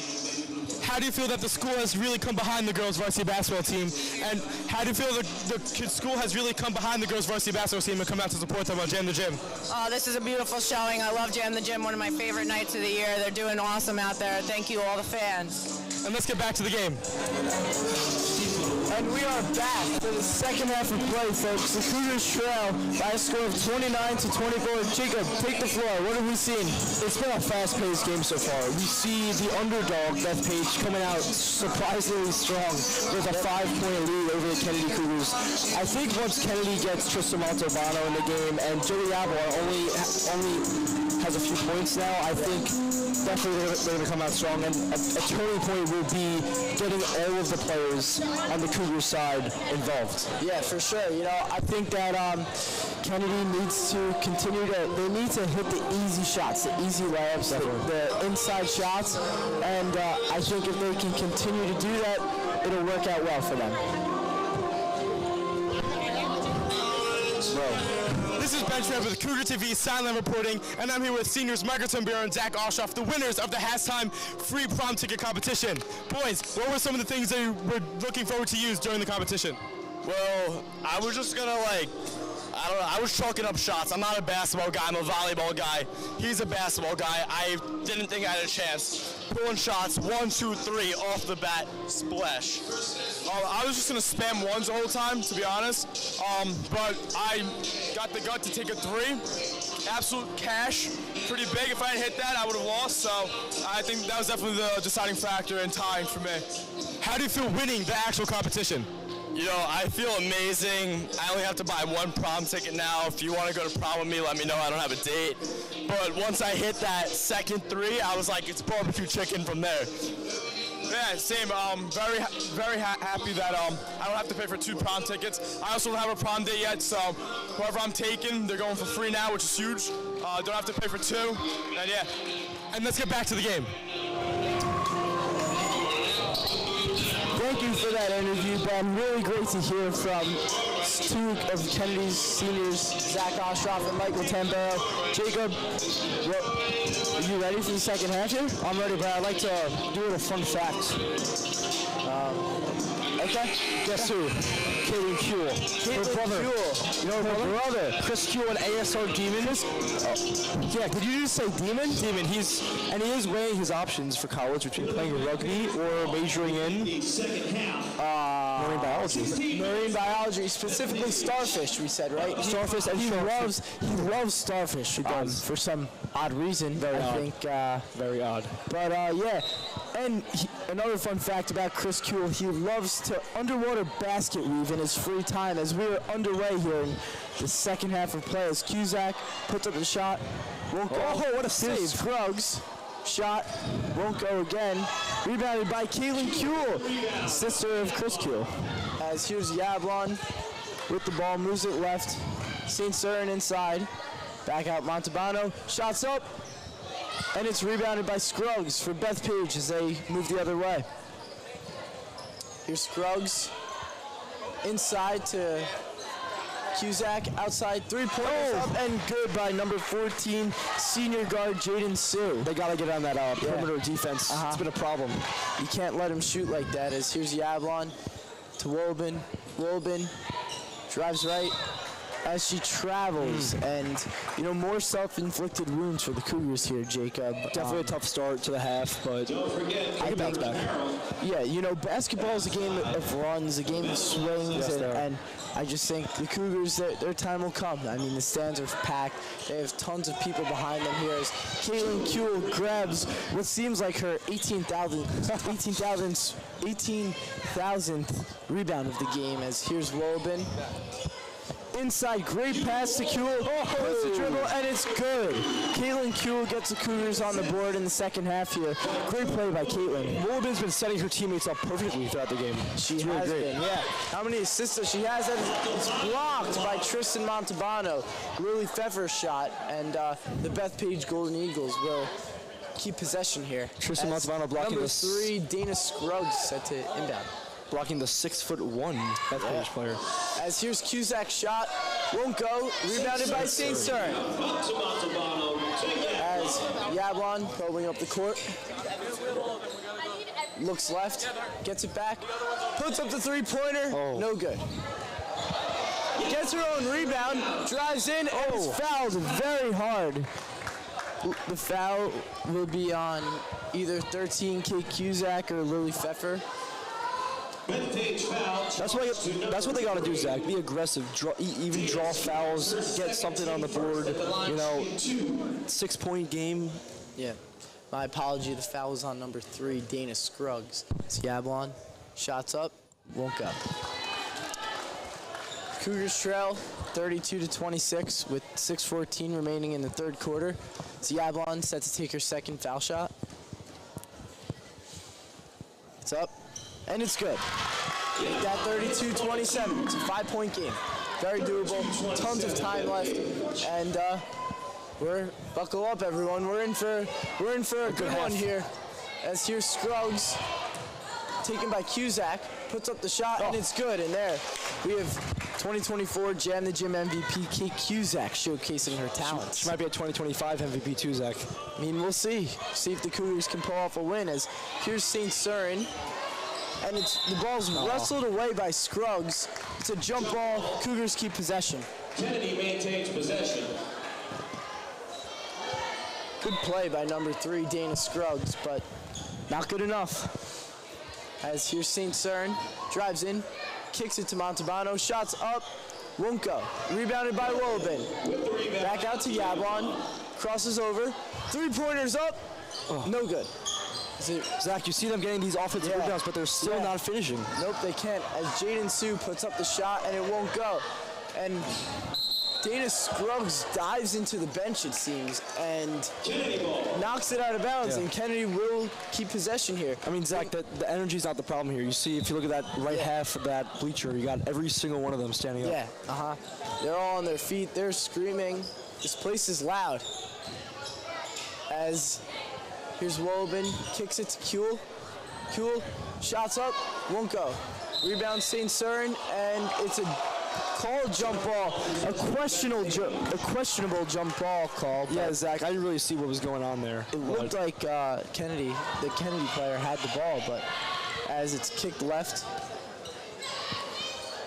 How do you feel that the school has really come behind the girls varsity basketball team? And how do you feel the school has really come behind the girls varsity basketball team and come out to support them on Jam the Gym? This is a beautiful showing. I love Jam the Gym, one of my favorite nights of the year. They're doing awesome out there. Thank you, all the fans. And let's get back to the game. And we are back for the second half of play, folks. The Cougars trail by a score of 29-24. Jacob, take the floor. What have we seen? It's been a fast-paced game so far. We see the underdog, Bethpage, coming out surprisingly strong with a 5-point lead over the Kennedy Cougars. I think once Kennedy gets Tristan Montalbano in the game and Joey Abelar only has a few points now, I think definitely they're going to come out strong. And a turning point will be getting all of the players on the Cougars side involved. Yeah, for sure. I think that Kennedy needs to continue they need to hit the easy shots, the easy layups, the inside shots, and I think if they can continue to do that, it'll work out well for them. This is Ben Schreiber with Cougar TV, Sideline Reporting, and I'm here with seniors Margaret Tambiro and Zach Oshoff, the winners of the halftime free prom ticket competition. Boys, what were some of the things that you were looking forward to use during the competition? Well, I was just going to I was chalking up shots. I'm not a basketball guy, I'm a volleyball guy. He's a basketball guy. I didn't think I had a chance. Pulling shots, 1, 2, 3, off the bat, splash. I was just going to spam ones the whole time, to be honest. But I got the gut to take a 3. Absolute cash, pretty big. If I had hit that, I would have lost. So I think that was definitely the deciding factor in tying for me. How do you feel winning the actual competition? I feel amazing. I only have to buy 1 prom ticket now. If you want to go to prom with me, let me know. I don't have a date. But once I hit that second 3, I was like, it's barbecue chicken from there. Yeah, same. Very happy that I don't have to pay for 2 prom tickets. I also don't have a prom date yet, so whoever I'm taking, they're going for free now, which is huge. Don't have to pay for 2, and yeah. And let's get back to the game. Thank you for that interview, Ben. Really great to hear from 2 of Kennedy's seniors, Zach Oshoff and Michael Tambero. Jacob, are you ready for the second half here? I'm ready, but I'd like to do a little fun fact. Okay. Guess who? Caitlin Kuehl. Her brother. Kuehl. You know her brother? Chris Kuehl, an ASR Demon. Yeah, did you just say Demon? Demon. He is weighing his options for college between playing rugby or majoring in marine biology. Marine biology, specifically starfish, we said, right? Starfish, and he loves starfish for some odd reason. Very odd. But yeah, and another fun fact about Chris Kuehl, he loves to underwater basket weave in his free time. As we are underway here in the second half of play, as Cusack puts up the shot, won't go. Oh, what a save. Scruggs shot won't go again. Rebounded by Caitlin Kuehl, sister of Chris Kuehl. As here's Yablon with the ball, moves it left. St. Cyran inside. Back out Montalbano. Shots up. And it's rebounded by Scruggs for Bethpage as they move the other way. Here's Scruggs inside to Cusack, outside, three-pointers up and good by number 14, senior guard Jaden Sue. They got to get on that perimeter defense. It's been a problem. You can't let him shoot like that. As here's Yablon to Wolben. Wolben drives right as she travels. And, you know, more self-inflicted wounds for the Cougars here, Jacob. Definitely a tough start to the half, but I can bounce back. Yeah, you know, basketball is a game of runs, a game of swings, and I just think the Cougars, their time will come. I mean, the stands are packed. They have tons of people behind them here as Caitlin Kuehl grabs what seems like her 18,000th rebound of the game as here's Wolben. Inside, great pass to Kuehl, puts the dribble, and it's good. Caitlin Kuehl gets the Cougars on the board in the second half here. Great play by Caitlin. Wolben's been setting her teammates up perfectly throughout the game. She has been, yeah. How many assists does she has? It's blocked by Tristan Montalbano. Lily Pfeffer's shot, and the Bethpage Golden Eagles will keep possession here. Tristan Montalbano blocking number 3, Dana Scruggs set to inbound. Blocking the 6'1" Bethpage player. As here's Cusack's shot, won't go. Rebounded by St. Cyran. As Yablon probing up the court. Looks left, gets it back, puts up the three-pointer, no good. Gets her own rebound, drives in, and is fouled very hard. The foul will be on either 13 Kate Cusack or Lily Pfeffer. That's what they got to do, Zach. Be aggressive. Even draw fouls. Get something on the board. You know, 6-point game. Yeah. My apology. The foul was on number 3, Dana Scruggs. It's Yablon. Shots up. Won't go. Cougars trail 32-26 with 6:14 remaining in the third quarter. It's Yablon set to take her second foul shot. It's up. And it's good. Make that 32-27. It's a 5-point game. Very doable. Tons of time left. And we're buckle up, everyone. We're in for a good one here. As here's Scruggs, taken by Cusack, puts up the shot, and it's good. And there we have 2024 Jam the Gym MVP Kate Cusack showcasing her talents. She might be a 2025 MVP too, Zach. I mean, we'll see. See if the Cougars can pull off a win. As here's St. Cyran. And the ball's wrestled away by Scruggs. It's a jump ball. Cougars keep possession. Kennedy maintains possession. Good play by number 3, Dana Scruggs, but not good enough. As here's St. Cyran, drives in, kicks it to Montalbano, shots up, won't go. Rebounded by Wolben. Back out to Yablon, crosses over, three-pointers up, no good. Zach, you see them getting these offensive rebounds, but they're still not finishing. Nope, they can't. As Jaden Sue puts up the shot, and it won't go. And Dana Scruggs dives into the bench, it seems, and knocks it out of bounds, and Kennedy will keep possession here. I mean, Zach, the energy's not the problem here. You see, if you look at that right half of that bleacher, you got every single one of them standing up. Yeah, They're all on their feet. They're screaming. This place is loud. As here's Wolben, kicks it to Kuehl. Kuehl, shots up, won't go. Rebound St. Cyran, and it's a called jump ball, a questionable jump ball call. Yeah, Zach, I didn't really see what was going on there. It looked like the Kennedy player had the ball, but as it's kicked left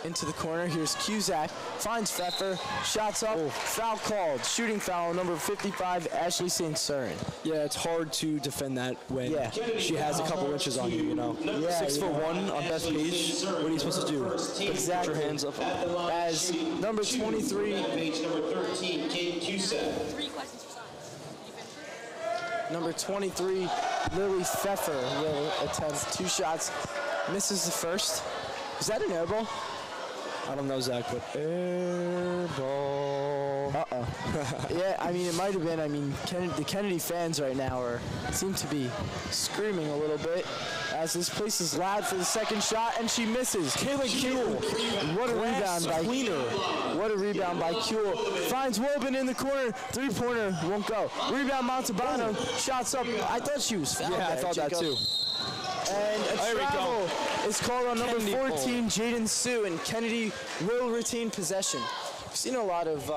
into the corner, here's Cusack, finds Pfeffer, shots up, foul called, shooting foul, number 55, Ashley St. Cyran. Yeah, it's hard to defend that when she has a couple inches on you, know. 6'1" on Bethpage, what are you supposed to do? Exactly. Put your hands up. As number 23, number 23, Lily Pfeffer will attempt 2 shots, misses the first. Is that an air ball? I don't know, Zach, but air ball. Yeah, I mean, it might have been. I mean, the Kennedy fans right now seem to be screaming a little bit as this place is loud for the second shot, and she misses. Kaylin Kuehl. What a rebound by Kuehl. What a rebound by Kuehl. Finds Wobin in the corner. Three-pointer won't go. Rebound Montalbano. Shots up. I thought she was fouled. Yeah, I there, thought that Jacob. too. And a travel is called on number Kennedy 14, Jaden Sue, and Kennedy will retain possession. We've seen a lot of,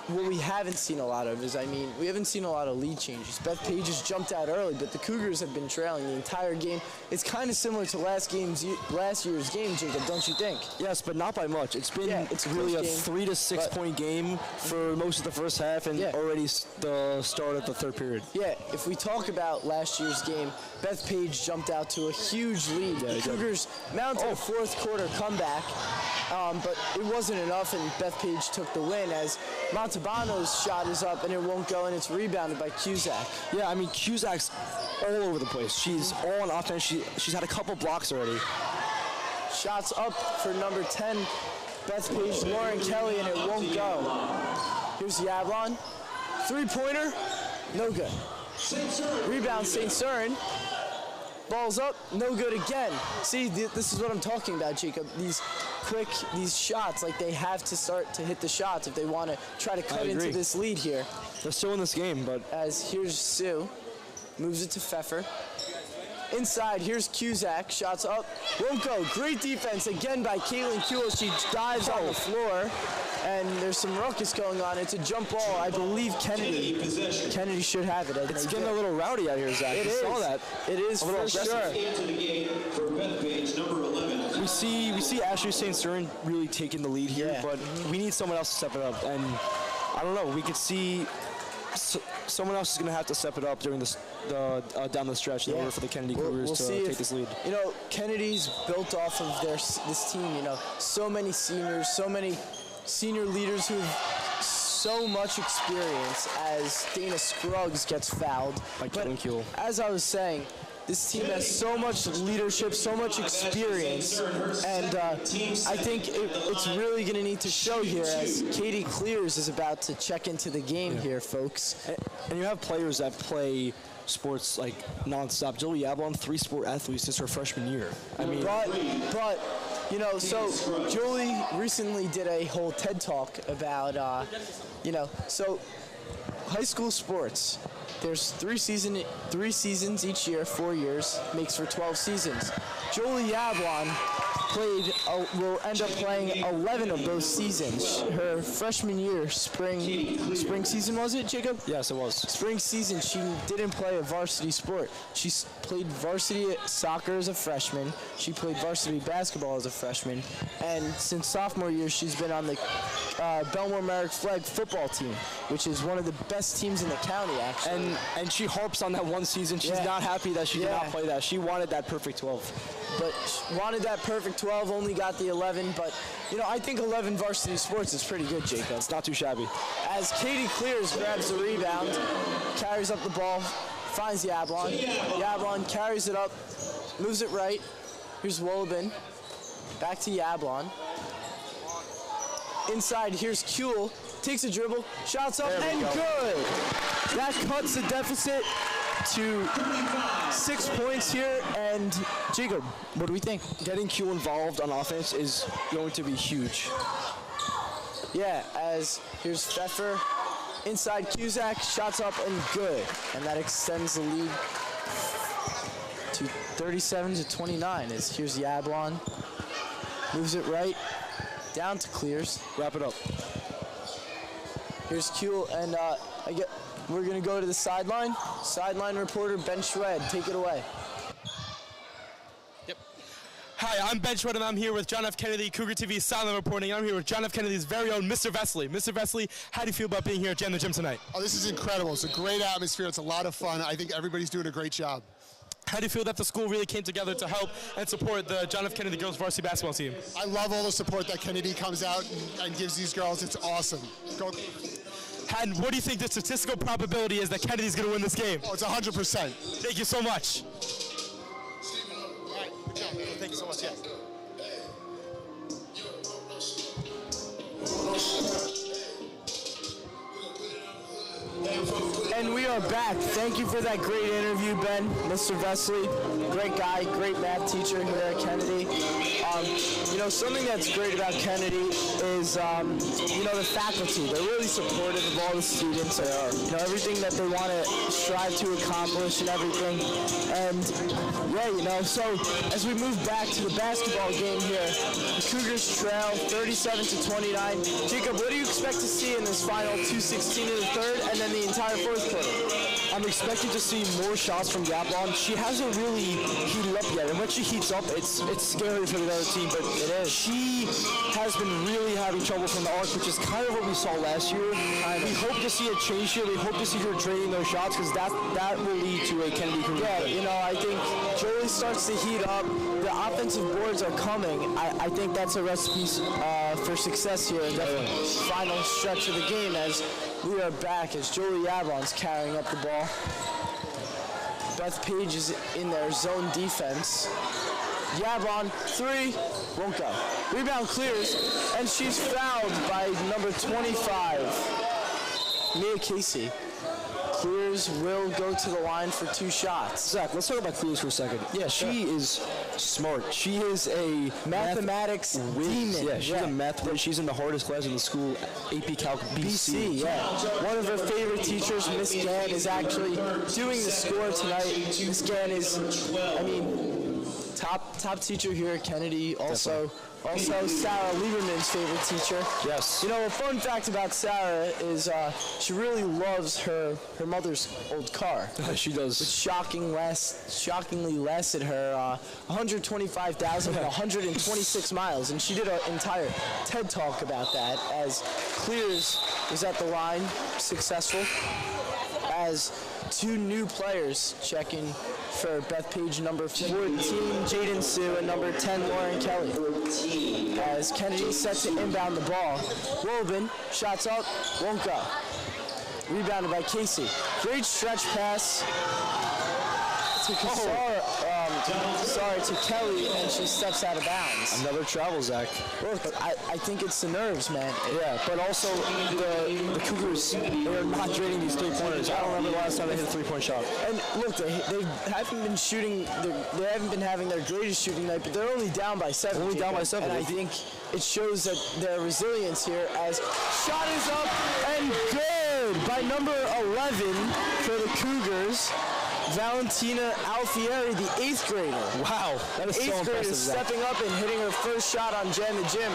what we haven't seen a lot of is, I mean, we haven't seen a lot of lead changes. Beth Page has jumped out early, but the Cougars have been trailing the entire game. It's kind of similar to last year's game, Jacob, don't you think? Yes, but not by much. It's been it's a really a close game, 3 to 6 point game for most of the first half and already the start of the third period. Yeah, if we talk about last year's game, Beth Page jumped out to a huge lead. The Cougars mounted a fourth quarter comeback, but it wasn't enough, and Beth Page took the win as Montalbano's shot is up and it won't go, and it's rebounded by Cusack. Yeah, I mean, Cusack's all over the place. She's all on offense. She's had a couple blocks already. Shots up for number 10, Beth Page, Lauren Kelly, and it won't go. Here's Yablon. Three-pointer, no good. Rebound, St. Søren. Ball's up, no good again. See, this is what I'm talking about, Jacob. These shots, like they have to start to hit the shots if they want to try to cut into this lead here. They're still in this game, but... As here's Sue, moves it to Pfeffer. Inside, here's Cusack, shots up, won't go. Great defense again by Kaylin Kuehl. She dives on the floor, and there's some ruckus going on. It's a jump ball. I believe Kennedy should have it. It's getting a little rowdy out here, Zach. It is. Saw that. It is for sure. We see Ashley St. Søren really taking the lead here, but we need someone else to step it up. And I don't know, we could see someone else is going to have to step it up during this down the stretch in order for the Kennedy Cougars to take this lead. You know, Kennedy's built off of this team. You know, so many seniors, so many senior leaders who have so much experience. As Dana Scruggs gets fouled, by Kaylin Kuehl. As I was saying, this team has so much leadership, so much experience, and I think it's really going to need to show here as Katie Clears is about to check into the game here, folks. And you have players that play sports like nonstop. Julie Yablon, 3-sport athlete since her freshman year. I mean, but you know, so Julie recently did a whole TED Talk about, you know, so high school sports. There's three seasons each year, 4 years, makes for 12 seasons. Jolie Yablon will end up playing 11 of those seasons. Her freshman year, spring season, was it, Jacob? Yes, it was. Spring season, she didn't play a varsity sport. She played varsity soccer as a freshman. She played varsity basketball as a freshman. And since sophomore year, she's been on the Belmore Merrick Flag football team, which is one of the best teams in the county, actually. And she harps on that one season. She's not happy that she did not play that. She wanted that perfect 12. But wanted that perfect 12, only got the 11. But, you know, I think 11 varsity sports is pretty good, Jacob. It's not too shabby. As Katie Clears grabs the rebound, carries up the ball, finds Yablon. Yablon carries it up, moves it right. Here's Wolobin. Back to Yablon. Inside, here's Kuehl. Takes a dribble, shots up, and good. That cuts the deficit to 6 points here. And Jacob, what do we think? Getting Kuehl involved on offense is going to be huge. Yeah, as here's Pfeffer. Inside Cusack, shots up and good. And that extends the lead to 37-29. As here's Yablon. Moves it right. Down to Clears. Wrap it up. Here's Kuehl, and we're going to go to the sideline. Sideline reporter Ben Schwed, take it away. Yep. Hi, I'm Ben Schwed, and I'm here with John F. Kennedy, Cougar TV sideline reporting. I'm here with John F. Kennedy's very own Mr. Vesely. Mr. Vesely, how do you feel about being here at Jam the Gym tonight? Oh, this is incredible. It's a great atmosphere. It's a lot of fun. I think everybody's doing a great job. How do you feel that the school really came together to help and support the John F. Kennedy girls varsity basketball team? I love all the support that Kennedy comes out and gives these girls. It's awesome. Go. And what do you think the statistical probability is that Kennedy's going to win this game? Oh, it's 100%. Thank you so much. All right, good job. Thank you so much, yes. And we are back. Thank you for that great interview, Ben. Mr. Vesley, great guy, great math teacher here at Kennedy. You know, something that's great about Kennedy is, you know, the faculty. They're really supportive of all the students. You know, everything that they want to strive to accomplish and everything. And, yeah, you know, so as we move back to the basketball game here, the Cougars trail 37-29. Jacob, what do you expect to see in this final 2:16 in the third and then the entire fourth quarter? I'm expecting to see more shots from Yablon. She hasn't really heated up yet, and when she heats up, it's scary for the other team, but it is. She has been really having trouble from the arc, which is kind of what we saw last year. We hope to see a change here. We hope to see her draining those shots, because that will lead to a Kennedy career. Yeah, you know, I think Jolie starts to heat up. The offensive boards are coming. I think that's a recipe for success here in the final stretch of the game, as we are back as Jolie Yablon's carrying up the ball. Beth Page is in their zone defense. Yablon, three, won't go. Rebound clears, and she's fouled by number 25, Mia Casey. Clears will go to the line for 2 shots. Zach, let's talk about Clears for a second. Yeah, she is smart. She is a mathematics demon. Yeah, she's a math whiz. She's in the hardest class in the school, AP Calc BC. Yeah. One of her favorite teachers, Miss Gann, is actually doing the score tonight. Miss Gann is, I mean, top teacher here at Kennedy. Also Sarah Lieberman's favorite teacher. Yes. You know, a fun fact about Sarah is she really loves her mother's old car. She does. Which shockingly lasted her 125,126 miles, and she did an entire TED Talk about that, as Clears was at the line, successful, as 2 new players checking for Beth Page, number 14, Jaden Sue, and number 10, Lauren Kelly. As Kennedy set to inbound the ball, Woben, shots up, won't go. Rebounded by Casey. Great stretch pass to to Kelly, and she steps out of bounds. Another travel, Zach. Look, I think it's the nerves, man. Yeah, but also the Cougars, they're not draining these 3-pointers. I don't remember the last time they hit a 3-point shot. And look, they haven't been shooting, they haven't been having their greatest shooting night, but they're only down by 7. Only down by 7. And I think it shows that their resilience here, as shot is up and good by number 11 for the Cougars. Valentina Alfieri, the 8th grader. Wow, that is so impressive. 8th grader stepping up and hitting her first shot on Jan the Gym.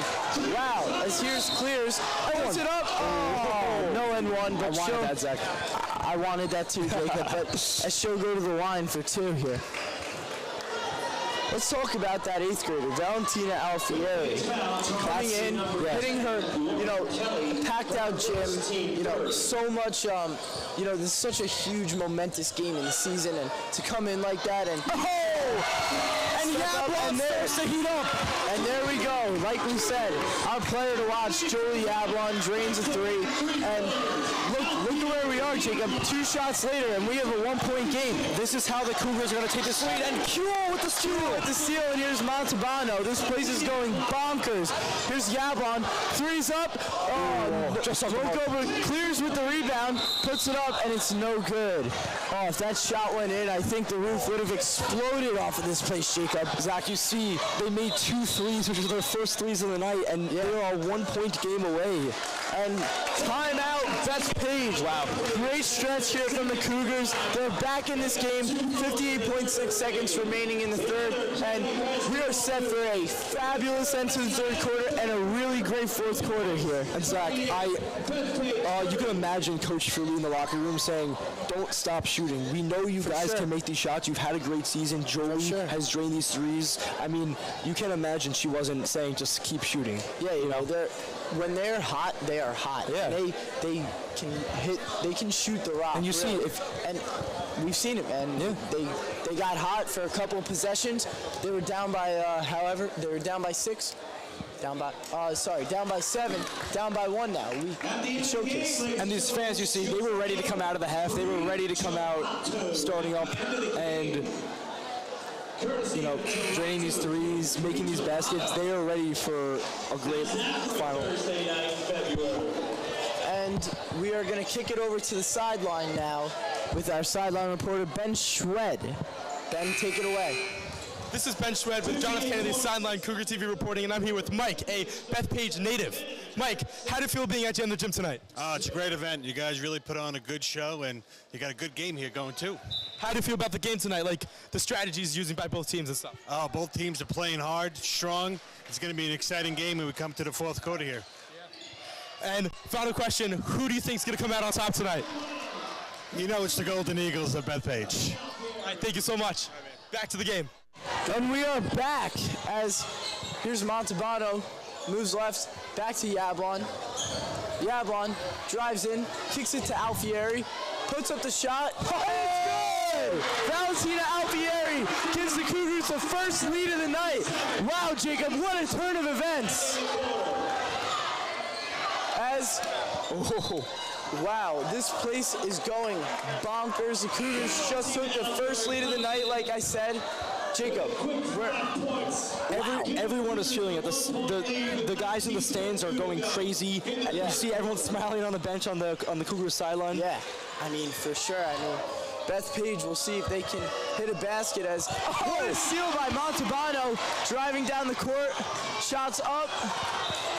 Wow, as here's Clears, puts it up. Oh, no N1, but I wanted that, Zach. I wanted that too, Jacob, but as she'll go to the line for 2 here. Let's talk about that 8th grader, Valentina Alfieri, coming in, hitting her, you know, packed out gym, you know, so much, you know, this is such a huge, momentous game in the season, and to come in like that, and and Yablon starts to heat up, and there we go. Like we said, our player to watch, Jolie Yablon, drains a 3, and look at where we are, Jacob. 2 shots later, and we have a 1-point game. This is how the Cougars are going to take this lead, and Q with the steal. And here's Montalbano. This place is going bonkers. Here's Yablon. 3's up. Just up. Clears with the rebound, puts it up, and it's no good. Oh, if that shot went in, I think the roof would have exploded off of this place, Jacob. Zach, you see, they made 2 threes, which is their first threes of the night, and they're a 1-point game away. And timeout, Beth Page. Wow. Great stretch here from the Cougars. They're back in this game. 58.6 seconds remaining in the third, and we are set for a fabulous end to the third quarter and a really great fourth quarter here. And Zach, you can imagine Coach Fruley in the locker room saying, "Don't stop shooting. We know you guys can make these shots. You've had a great season. Jolie has drained these 3s." I mean, you can imagine she wasn't saying just keep shooting. Yeah, you know, when they're hot, they are hot. Yeah. They can hit. They can shoot the rock. And you see, and we've seen it, man. Yeah. They got hot for a couple of possessions. They were down by they were down by 6. Down by 7, down by 1 now. We showcase. And these fans, you see, they were ready to come out of the half. They were ready to come out starting up and, you know, draining these 3s, making these baskets. They are ready for a great final. And we are going to kick it over to the sideline now with our sideline reporter, Ben Schwed. Ben, take it away. This is Ben Schwed with John F. Kennedy's Sideline Cougar TV reporting, and I'm here with Mike, a Bethpage native. Mike, how do you feel being at GM the Gym tonight? It's a great event. You guys really put on a good show, and you got a good game here going, too. How do you feel about the game tonight, like the strategies using by both teams and stuff? Both teams are playing hard, strong. It's going to be an exciting game when we come to the fourth quarter here. And final question, who do you think is going to come out on top tonight? You know it's the Golden Eagles of Bethpage. All right, thank you so much. Back to the game. And we are back as here's Montalbano, moves left, back to Yablon. Yablon drives in, kicks it to Alfieri, puts up the shot. Oh, it's good! Valentina Alfieri gives the Cougars the first lead of the night. Wow, Jacob, what a turn of events. Wow, this place is going bonkers. The Cougars just took the first lead of the night, like I said. Jacob, everyone is feeling it. The guys in the stands are going crazy. Yeah. You see everyone smiling on the bench on the Cougars sideline. Yeah, I mean, for sure. I mean, Bethpage will see if they can hit a basket as what a steal by Montalbano, driving down the court, shots up,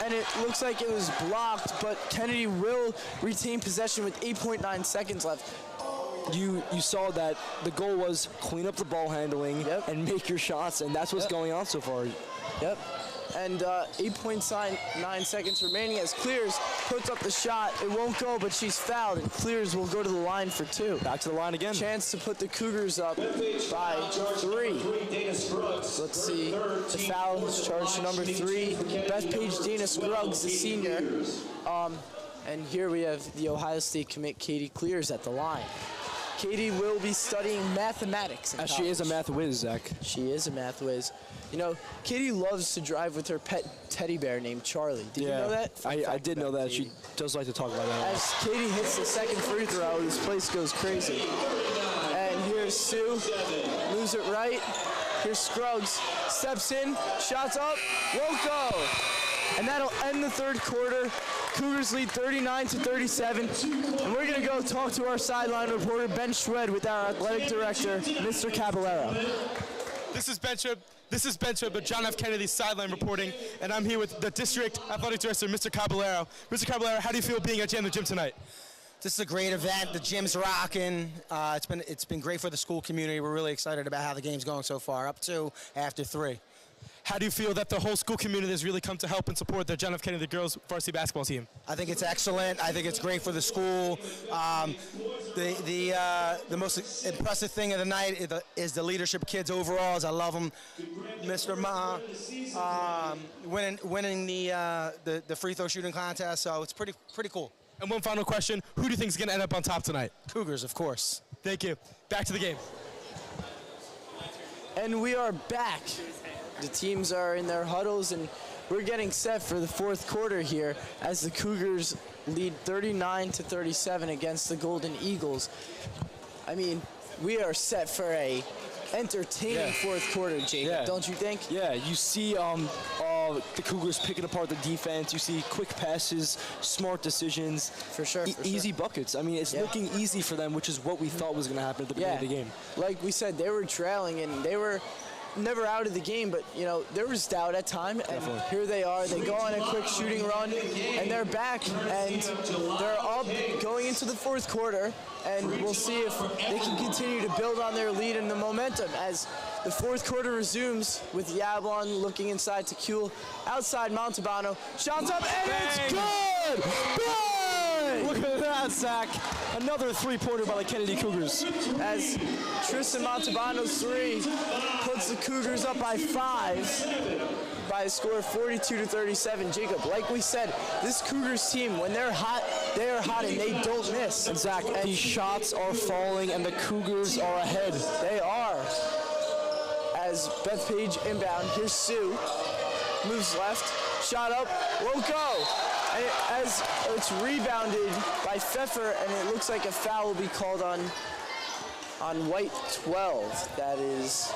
and it looks like it was blocked, but Kennedy will retain possession with 8.9 seconds left. You saw that the goal was clean up the ball handling and make your shots, and that's what's going on so far. Yep. And 8.9 seconds remaining as Clears puts up the shot. It won't go, but she's fouled, and Clears will go to the line for two. Back to the line again. Chance to put the Cougars up by 3. Let's see. The foul is charged to number 3. Bethpage Dana Scruggs, the senior. And here we have the Ohio State commit Katie Clears at the line. Katie will be studying mathematics in college. She is a math whiz, Zach. She is a math whiz. You know, Katie loves to drive with her pet teddy bear named Charlie. Did you know that? I did know that. Katie. She does like to talk about that. As Katie hits the second free throw, this place goes crazy. And here's Sue, moves it right. Here's Scruggs, steps in, shots up, won't go. And that'll end the third quarter. Cougars lead 39-37. And we're going to go talk to our sideline reporter, Ben Schwed, with our athletic director, Mr. Caballero. This is Ben Schwed with John F. Kennedy's Sideline reporting, and I'm here with the district athletic director, Mr. Caballero. Mr. Caballero, how do you feel being at GM the Gym tonight? This is a great event. The gym's rocking. It's been great for the school community. We're really excited about how the game's going so far, up 2 after 3. How do you feel that the whole school community has really come to help and support the John F. Kennedy girls varsity basketball team? I think it's excellent. I think it's great for the school. The most impressive thing of the night is the leadership kids overall. I love them. Mr. Ma winning the free throw shooting contest. So it's pretty cool. And one final question: who do you think is going to end up on top tonight? Cougars, of course. Thank you. Back to the game. And we are back. The teams are in their huddles, and we're getting set for the fourth quarter here as the Cougars lead 39-37 against the Golden Eagles. I mean, we are set for a entertaining fourth quarter, Jacob, don't you think? Yeah, you see the Cougars picking apart the defense. You see quick passes, smart decisions. For sure. Easy buckets. I mean, it's looking easy for them, which is what we thought was going to happen at the beginning of the game. Like we said, they were trailing, and they were never out of the game, but you know there was doubt at time, and here they are. They go on a quick shooting run, and they're back, and they're up going into the fourth quarter, and we'll see if they can continue to build on their lead and the momentum as the fourth quarter resumes with Yablon looking inside to Kuhl, outside Montalbano, shots up, and it's good! Bang! Look at that, Zach. Another three-pointer by the Kennedy Cougars. As Tristan Montalbano's 3 puts the Cougars up by 5 by a score of 42-37. Jacob, like we said, this Cougars team, when they're hot, they are hot and they don't miss. And Zach, these shots are falling and the Cougars are ahead. They are. As Bethpage inbound, here's Sue, moves left, shot up, won't go. And as it's rebounded by Pfeffer, and it looks like a foul will be called on White 12. That is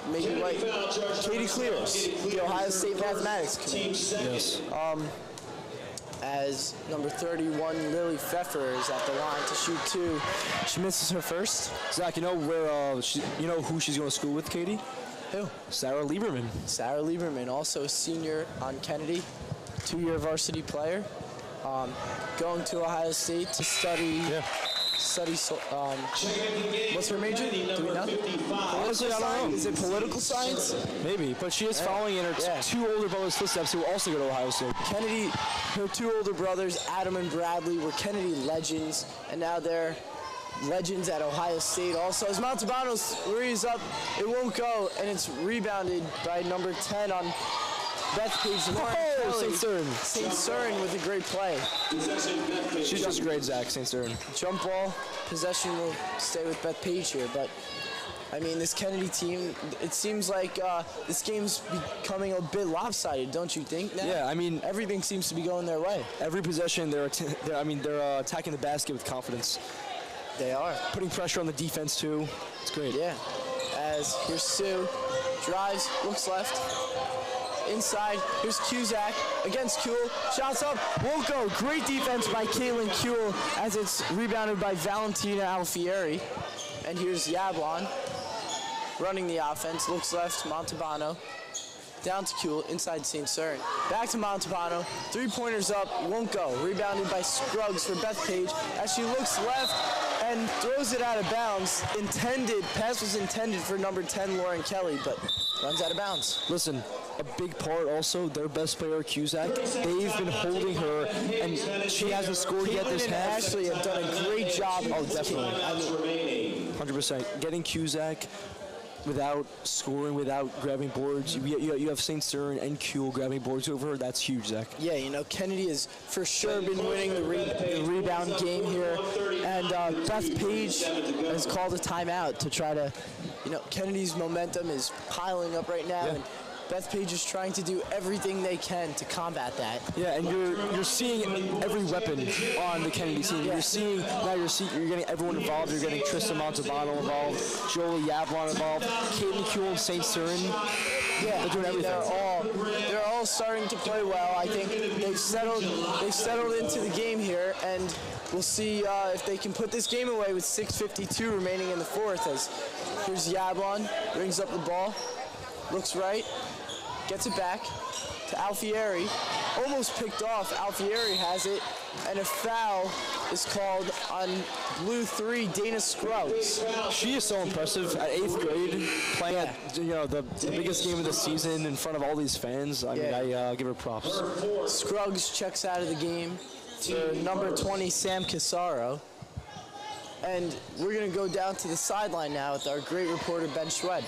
maybe White. Katie Clears, the Ohio State mathematics committee. Yes. as number 31, Lily Pfeffer, is at the line to shoot 2. She misses her first. Zach, you know who she's going to school with, Katie? Who? Sarah Lieberman. Sarah Lieberman, also a senior on Kennedy, 2-year varsity player, going to Ohio State to study. Yeah. What's her major? Do we know? Honestly, I don't know. Is it political science? Maybe, but she is following in her 2 older brothers' footsteps who also go to Ohio State. Kennedy, her 2 older brothers, Adam and Bradley, were Kennedy legends, and now they're legends at Ohio State also. As Montalbano's three is up, it won't go, and it's rebounded by number 10 on Bethpage, Lauren Kelly. St. Søren with a great play. She's just great, Zach, St. Søren. Jump ball, possession will stay with Bethpage here, but I mean, this Kennedy team, it seems like this game's becoming a bit lopsided, don't you think? Now? Yeah, I mean, everything seems to be going their way. Every possession, they're attacking the basket with confidence. They are. Putting pressure on the defense, too. It's great. Yeah. As here's Sue, drives, looks left. Inside, here's Cusack against Kuhl. Shots up, won't go. Great defense by Caitlin Kuhl as it's rebounded by Valentina Alfieri. And here's Yablon running the offense. Looks left, Montalbano. Down to Kuhl, inside St. Søren. Back to Montalbano. 3-pointers up, won't go. Rebounded by Scruggs for Bethpage as she looks left and throws it out of bounds. Pass was intended for number 10, Lauren Kelly, but runs out of bounds. Listen, a big part also, their best player, Cusack, they've been holding her, and she hasn't scored yet this half. Ashley have done a great job. Oh, definitely. 100%. Getting Cusack without scoring, without grabbing boards. You have St. Søren and Kuhl grabbing boards over her. That's huge, Zach. Yeah, you know, Kennedy has for sure been winning the rebound game here. And Bethpage has called a timeout to try to, you know, Kennedy's momentum is piling up right now. Yeah. And Bethpage is trying to do everything they can to combat that. Yeah, and you're seeing every weapon on the Kennedy team. Yeah. You're getting everyone involved. You're getting Tristan Montalbano involved, Jolie Yablon involved, Caitlin Kuhl and St. Søren. Yeah, they're doing everything. They're all starting to play well. I think they've settled into the game here, and we'll see if they can put this game away with 6:52 remaining in the fourth. As here's Yablon, brings up the ball, looks right. Gets it back to Alfieri. Almost picked off. Alfieri has it. And a foul is called on blue 3, Dana Scruggs. She is so impressive at 8th grade, playing at the biggest game of the season in front of all these fans. I mean, I give her props. Scruggs checks out of the game to number 20, Sam Casaro. And we're going to go down to the sideline now with our great reporter, Ben Schwed.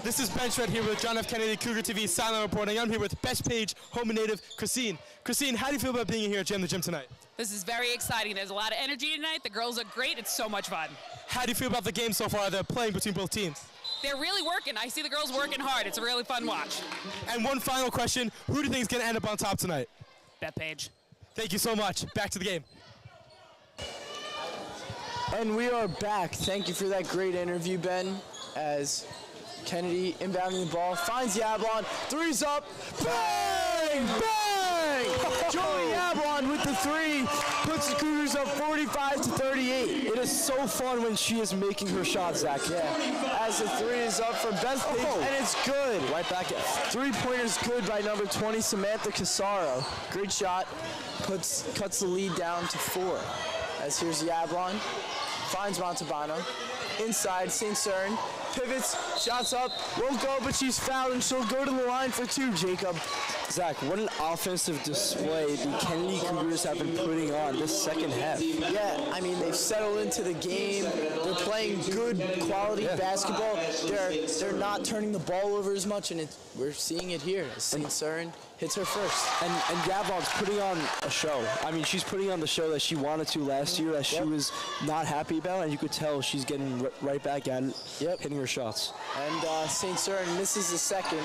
This is Ben Schwed here with John F. Kennedy, Cougar TV sideline reporting. I'm here with Bethpage home and native Christine. Christine, how do you feel about being here at Jam the Gym tonight? This is very exciting. There's a lot of energy tonight. The girls are great. It's so much fun. How do you feel about the game so far? They're playing between both teams. They're really working. I see the girls working hard. It's a really fun watch. And one final question. Who do you think is going to end up on top tonight? Bethpage. Thank you so much. Back to the game. And we are back. Thank you for that great interview, Ben, as Kennedy inbounding the ball, finds Yablon, three's up, bang, bang! Joey Yablon with the 3 puts the Cougars up 45-38. It is so fun when she is making her shots, Zach. Yeah, as the 3 is up for Bethpage, and it's good. Right back at 3-pointer's good by number 20, Samantha Casaro. Great shot, cuts the lead down to 4. As here's Yablon, finds Montalbano, inside St. Søren, pivots, shots up, won't go, but she's fouled, and she'll go to the line for 2, Jacob. Zach, what an offensive display the Kennedy Cougars have been putting on this second half. Yeah, I mean, they've settled into the game. They're playing good quality basketball. They're not turning the ball over as much, and we're seeing it here. St. Søren hits her first. And Yablon's putting on a show. I mean, she's putting on the show that she wanted to last year, that she was not happy about, and you could tell she's getting right back at it, hitting her shots. And St. Søren misses the second,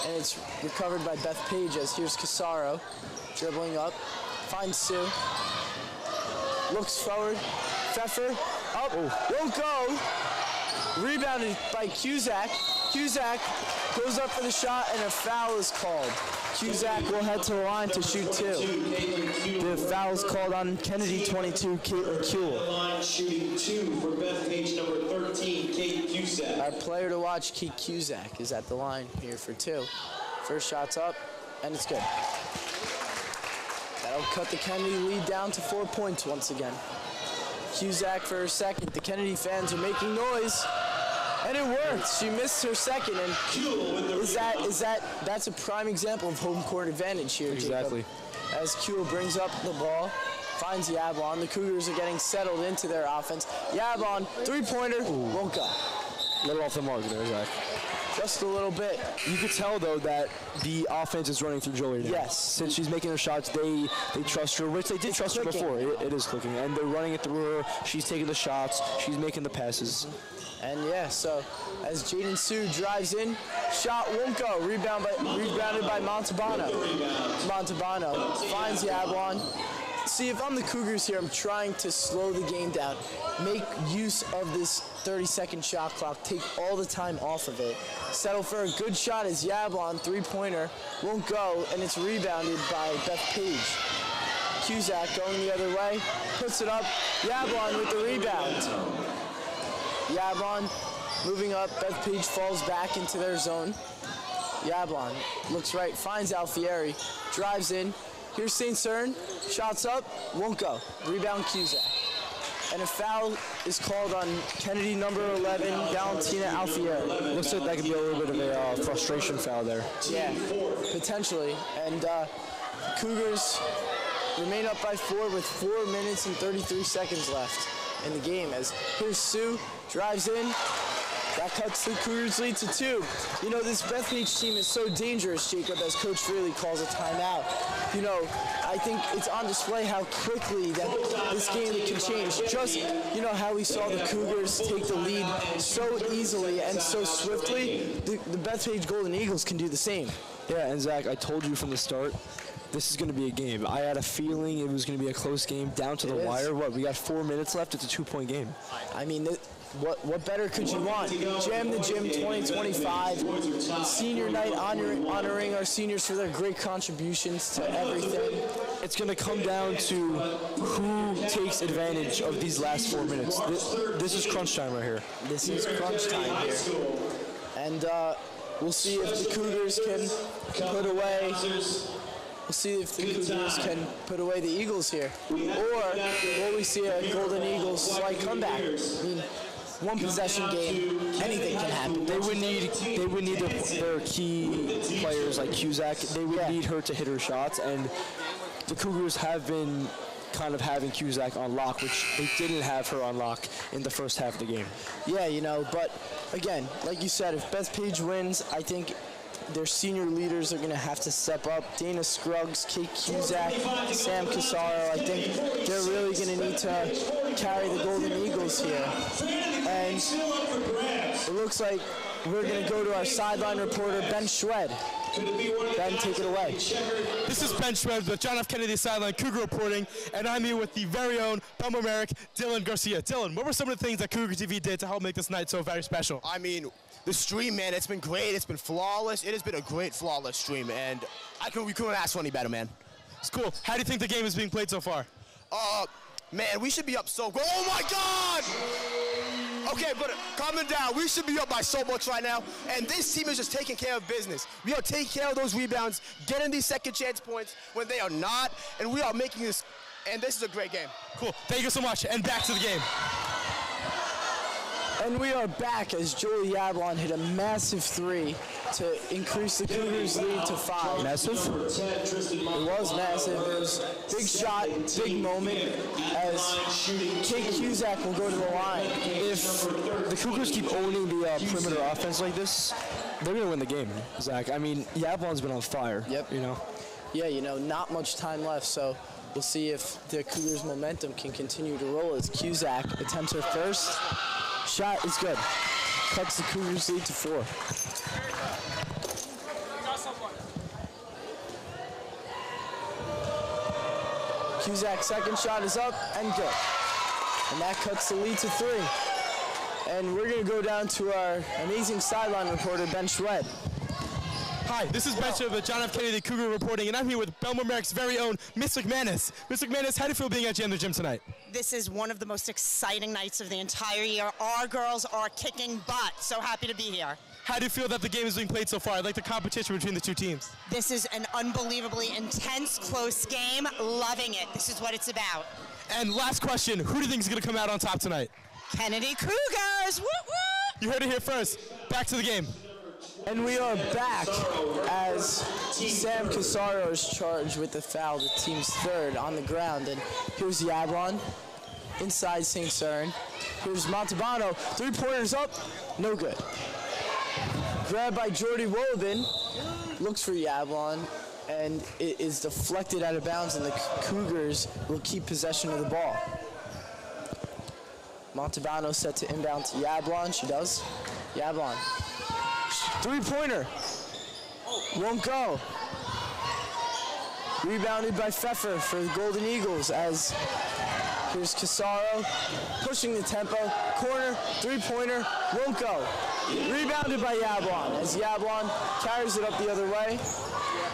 and it's recovered by Bethpage as here's Casaro, dribbling up, finds Sue, looks forward, Pfeffer, up, won't go, rebounded by Cusack, Cusack goes up for the shot, and a foul is called. Cusack will head to the line to shoot 2. The foul is called on Kennedy 22, Caitlin Kuehl. Line shooting 2 for Bethpage number 13, Kate Cusack. Our player to watch, Kate Cusack, is at the line here for 2. First shot's up, and it's good. That'll cut the Kennedy lead down to 4 points once again. Cusack for her second. The Kennedy fans are making noise. And it worked. She missed her second, and that's a prime example of home court advantage here, Exactly. Jacob. As Kuehl brings up the ball, finds Yablon. The Cougars are getting settled into their offense. Yablon, three-pointer, won't go. Little off the mark there, Zach. Just a little bit. You could tell, though, that the offense is running through Joey now. Yes. Since she's making her shots, they trust her, which they did trust her before. It is clicking, and they're running it through her. She's taking the shots. She's making the passes. And yeah, so as Jaden Sue drives in, shot won't go. Rebounded by Montalbano. Montalbano finds Yablon. See, if I'm the Cougars here, I'm trying to slow the game down. Make use of this 30-second shot clock. Take all the time off of it. Settle for a good shot as Yablon, three-pointer, won't go, and it's rebounded by Bethpage. Cusack going the other way, puts it up. Yablon with the rebound. Yablon moving up. Bethpage falls back into their zone. Yablon looks right, finds Alfieri, drives in. Here's St. Cern, shots up, won't go. Rebound Cusack. And a foul is called on Kennedy number 11, Valentina Alfieri. Looks like that could be a little bit of a frustration foul there. Yeah, potentially. And Cougars remain up by 4 with 4 minutes and 33 seconds left in the game. As here's Sue, drives in. That cuts the Cougars lead to 2. You know, this Bethpage team is so dangerous, Jacob, as Coach Freely calls a timeout. You know, I think it's on display how quickly that this game can change. Just, you know, how we saw the Cougars take the lead so easily and so swiftly, the Bethpage Golden Eagles can do the same. Yeah, and Zach, I told you from the start, this is going to be a game. I had a feeling it was going to be a close game down to the wire. What, we got 4 minutes left? It's a 2-point game. I mean, what better could you want? Jam the Gym 2025, senior night honoring our seniors for their great contributions to everything. It's going to come down to who takes advantage of these last 4 minutes. This is crunch time right here. This is crunch time here. And we'll see if the Cougars can put away. We'll see if the Cougars can put away the Eagles here. Or will we see a Golden Eagles slight comeback? I mean, one possession game, anything can happen. They would need their key players like Cusack. They would need her to hit her shots, and the Cougars have been kind of having Cusack on lock, which they didn't have her on lock in the first half of the game. Yeah, you know, but again, like you said, if Bethpage wins, I think their senior leaders are going to have to step up. Dana Scruggs, Kate Cusack, Sam Casaro. I think they're really going to need to carry the Golden Eagles here. And it looks like we're going to go to our sideline reporter, Ben Schwed. Ben, take it away. This is Ben Schwed with John F. Kennedy Sideline Cougar reporting, and I'm here with the very own Belmar Merrick, Dylan Garcia. Dylan, what were some of the things that Cougar TV did to help make this night so very special? I mean, the stream, man, it's been great. It's been flawless. It has been a great, flawless stream, and we couldn't ask for any better, man. It's cool. How do you think the game is being played so far? Man, we should be up so good. Oh, my God! Okay, but calming down. We should be up by so much right now, and this team is just taking care of business. We are taking care of those rebounds, getting these second chance points when they are not, and we are making this, and this is a great game. Cool. Thank you so much, and back to the game. And we are back as Joey Yablon hit a massive 3 to increase the Cougars' lead to 5. Massive? It was massive. It was big shot, big moment as Kate Cusack will go to the line. If the Cougars keep owning the perimeter offense like this, they're going to win the game, Zach. I mean, Yablon's been on fire. Yep. You know? Yeah, you know, not much time left, so we'll see if the Cougars' momentum can continue to roll as Cusack attempts her first. Shot is good. Cuts the Cougars' lead to 4. Cusack's second shot is up and good. And that cuts the lead to 3. and we're going to go down to our amazing sideline reporter, Ben Schwed. Hi, this is Ben Schwed with John F. Kennedy Cougar reporting, and I'm here with Belmont Merrick's very own Miss McManus. Miss McManus, how do you feel being at Jam the Gym tonight? This is one of the most exciting nights of the entire year. Our girls are kicking butt. So happy to be here. How do you feel that the game is being played so far? I like the competition between the two teams. This is an unbelievably intense, close game. Loving it. This is what it's about. And last question, who do you think is going to come out on top tonight? Kennedy Cougars. Woo woo! You heard it here first. Back to the game. And we are back as Sam Casaro is charged with the foul, the team's third on the ground. And here's Yablon inside St. Cern. Here's Montalbano, 3-pointers up, no good. Grabbed by Jordy Wolobin, looks for Yablon, and it is deflected out of bounds, and the Cougars will keep possession of the ball. Montalbano set to inbound to Yablon, she does. Yablon. 3-pointer. Won't go. Rebounded by Pfeffer for the Golden Eagles as here's Casaro pushing the tempo. Corner, 3-pointer, won't go. Rebounded by Yablon as Yablon carries it up the other way.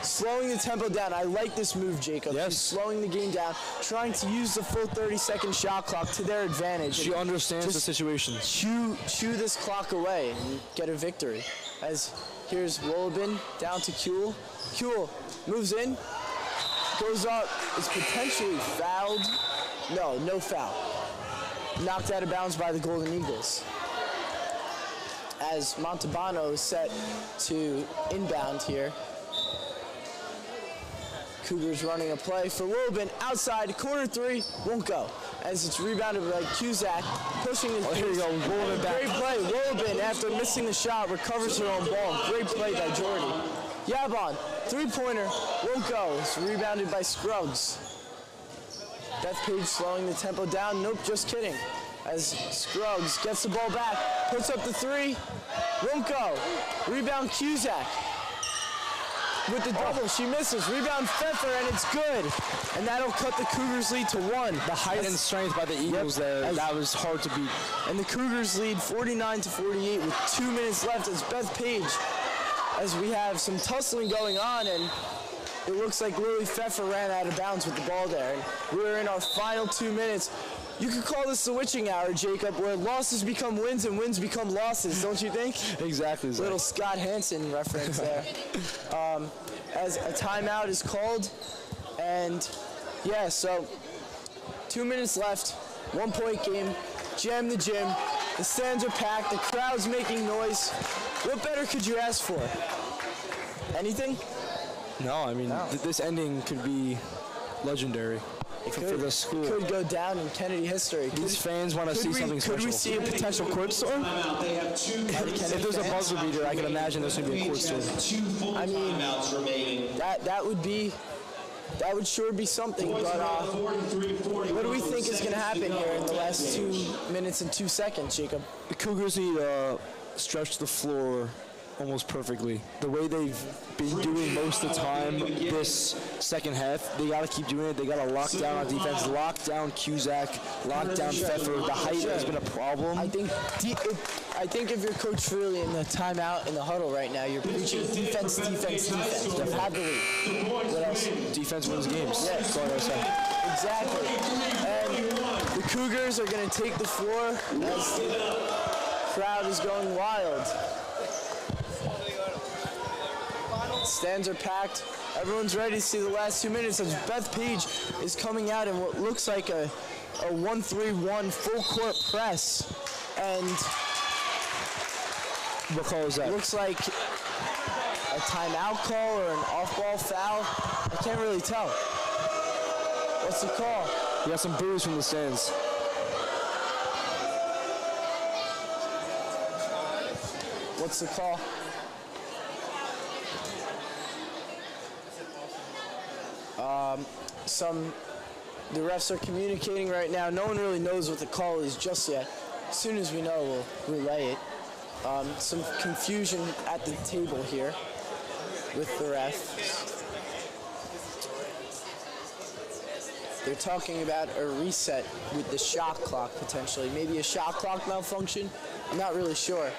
Slowing the tempo down. I like this move, Jacob. Yes. She's slowing the game down, trying to use the full 30-second shot clock to their advantage. She understands the situation. Chew this clock away and get a victory. As here's Wolobin down to Kuehl. Kuehl moves in, goes up, is potentially fouled. No foul. Knocked out of bounds by the Golden Eagles. As Montalbano is set to inbound here. Cougars running a play for Wolobin. Outside, corner three, won't go. As it's rebounded by Cusack, pushing his here we go, Wolobin back. Great play, Wolobin, after missing the shot, recovers her own ball. Great play by Jordy. Yablon, 3-pointer, won't go. It's rebounded by Scruggs. Beth Page slowing the tempo down. Nope, just kidding. As Scruggs gets the ball back, puts up the three, won't go. Rebound Cusack. With the double, she misses. Rebound Pfeffer, and it's good. And that'll cut the Cougars' lead to 1. The height and strength by the Eagles there, that was hard to beat. And the Cougars lead 49-48 with 2 minutes left as Beth Page, as we have some tussling going on, and it looks like Lily Pfeffer ran out of bounds with the ball there. And we're in our final 2 minutes. You could call this the witching hour, Jacob, where losses become wins and wins become losses, don't you think? Exactly. Little Scott Hansen reference there. As a timeout is called, and yeah, so 2 minutes left, 1-point game, Jam the Gym, the stands are packed, the crowd's making noise. What better could you ask for? Anything? No, I mean, this ending could be legendary. For the school. It could go down in Kennedy history. These fans want to see something special. Could we see a potential court storm? If there's a buzzer beater, I can imagine there's going to be a court storm. I mean, that would sure be something. But what do we think is going to happen here in the last 2 minutes and 2 seconds, Jacob? The Cougars need to stretch the floor almost perfectly. The way they've been doing most of the time this second half, they got to keep doing it. They got to lock down on defense, lock down Cusack, lock down Pfeffer. The height has been a problem. I think if you're Coach Freely in the timeout in the huddle right now, you're preaching defense. You have the lead. What else? Defense wins games. Yeah, that's all I say. Exactly. And the Cougars are going to take the floor as the crowd is going wild. Stands are packed. Everyone's ready to see the last 2 minutes as Beth Page is coming out in what looks like a 1-3-1 full court press. And what call is that? Looks like a timeout call or an off-ball foul. I can't really tell. What's the call? You got some boos from the stands. What's the call? The refs are communicating right now. No one really knows what the call is just yet. As soon as we know, we'll relay it. Some confusion at the table here with the ref. They're talking about a reset with the shot clock potentially. Maybe a shot clock malfunction. I'm not really sure.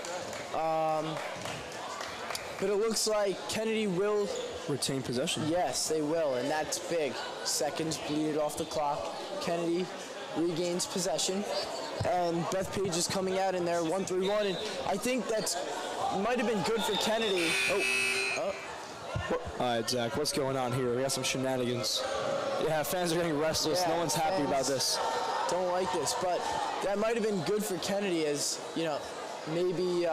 But it looks like Kennedy will retain possession. Yes, they will, and that's big. Seconds bleeded off the clock. Kennedy regains possession, and Beth Page is coming out in there 1-3-1, and I think that's might have been good for Kennedy. All right, Zach, what's going on here? We got some shenanigans. Yeah, fans are getting restless. Yeah, no one's happy about this. Don't like this, but that might have been good for Kennedy, as you know, maybe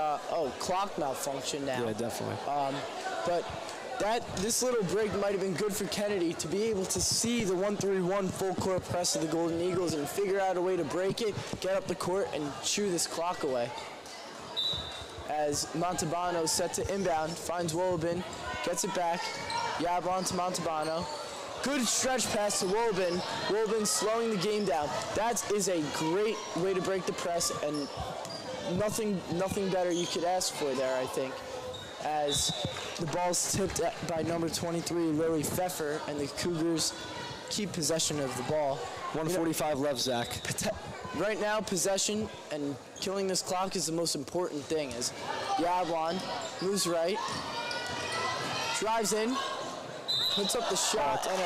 clock malfunction now. Yeah, definitely. But this little break might have been good for Kennedy to be able to see the 1-3-1 full court press of the Golden Eagles and figure out a way to break it, get up the court, and chew this clock away. As Montalbano set to inbound, finds Wolleben, gets it back. Yablon to Montalbano. Good stretch pass to Wolleben. Wolleben slowing the game down. That is a great way to break the press, and nothing better you could ask for there, I think. As the ball's tipped by number 23, Lily Pfeffer, and the Cougars keep possession of the ball. 1:45 left, Zach. Right now, possession and killing this clock is the most important thing. As Yablon moves right, drives in, puts up the shot, and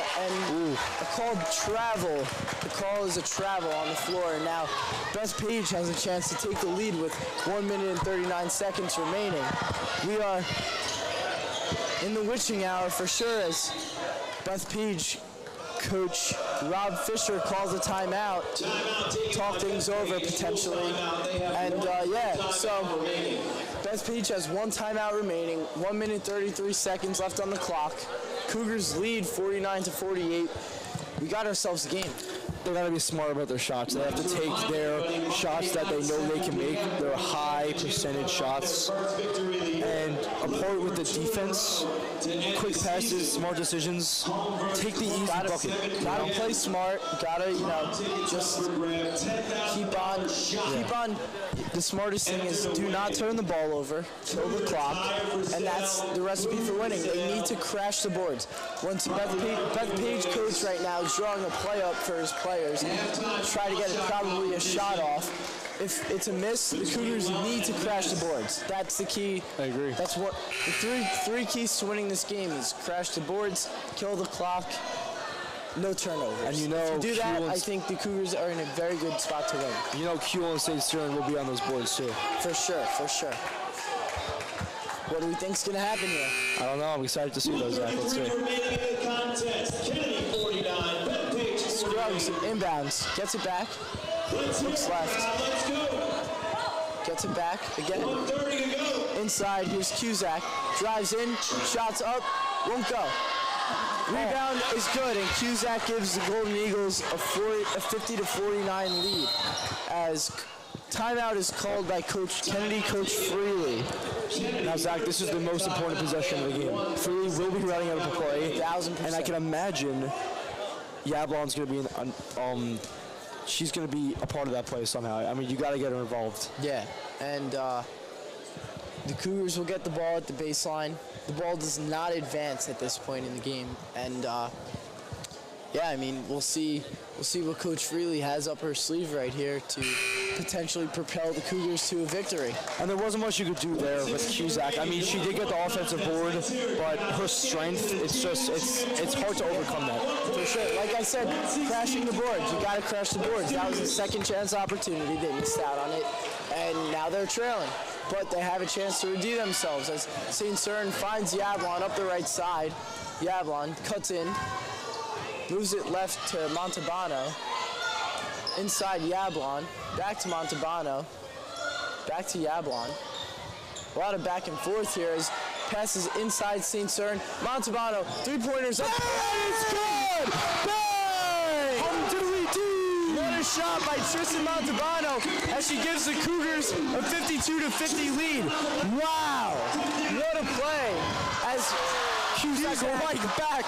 a called travel. The call is a travel on the floor, and now Beth Page has a chance to take the lead with 1 minute and 39 seconds remaining. We are in the witching hour for sure, as Beth Page coach Rob Fisher calls a timeout to talk things over potentially. And so Beth Page has one timeout remaining, 1 minute 33 seconds left on the clock. Cougars lead 49-48. We got ourselves a game. They got to be smart about their shots. They have to take their shots that they know they can make, their high percentage shots, and apart with the defense, quick passes, smart decisions, take the easy bucket. Gotta play smart. Gotta, just keep on. The smartest thing is do not turn the ball over, kill the clock, and that's the recipe for winning. They need to crash the boards. Once Beth Page coach right now is drawing a play up for his players, try to get probably a shot off. If it's a miss, the Cougars need to crash the boards. That's the key. I agree. That's what the three keys to winning this game is: crash the boards, kill the clock, no turnovers. And if you do that, I think the Cougars are in a very good spot to win. You know, Kuhl and St. Sterling will be on those boards too. For sure. What do we think's gonna happen here? I don't know. I'm excited to see those, Zach. Let's see. Scruggs inbounds, gets it back, looks left, gets it back again. Inside, here's Cusack, drives in, shots up, won't go. Rebound is good, and Cusack gives the Golden Eagles a 50-49 lead. As timeout is called by Coach Kennedy, Coach Freely. Now, Zach, this is the most important possession of the game. Freely will be running out of the play, 1,000%. and I can imagine Yablon's going to be she's going to be a part of that play somehow. I mean, you got to get her involved. Yeah, and the Cougars will get the ball at the baseline. The ball does not advance at this point in the game, and we'll see what Coach Freely has up her sleeve right here to potentially propel the Cougars to a victory. And there wasn't much you could do there with Cusack. I mean, she did get the offensive board, but her strength, it's hard to overcome that. For sure. Like I said, crashing the boards. You got to crash the boards. That was a second chance opportunity. They missed out on it, and now they're trailing. But they have a chance to redeem themselves as St. Cern finds Yablon up the right side. Yablon cuts in, moves it left to Montalbano. Inside Yablon, back to Montalbano, back to Yablon. A lot of back and forth here as passes inside St. Cern. Montalbano, three-pointers up. It's good! Bang! What a shot by Tristan Montalbano as she gives the Cougars a 52-50 lead. Wow! What a play as Cusack right back.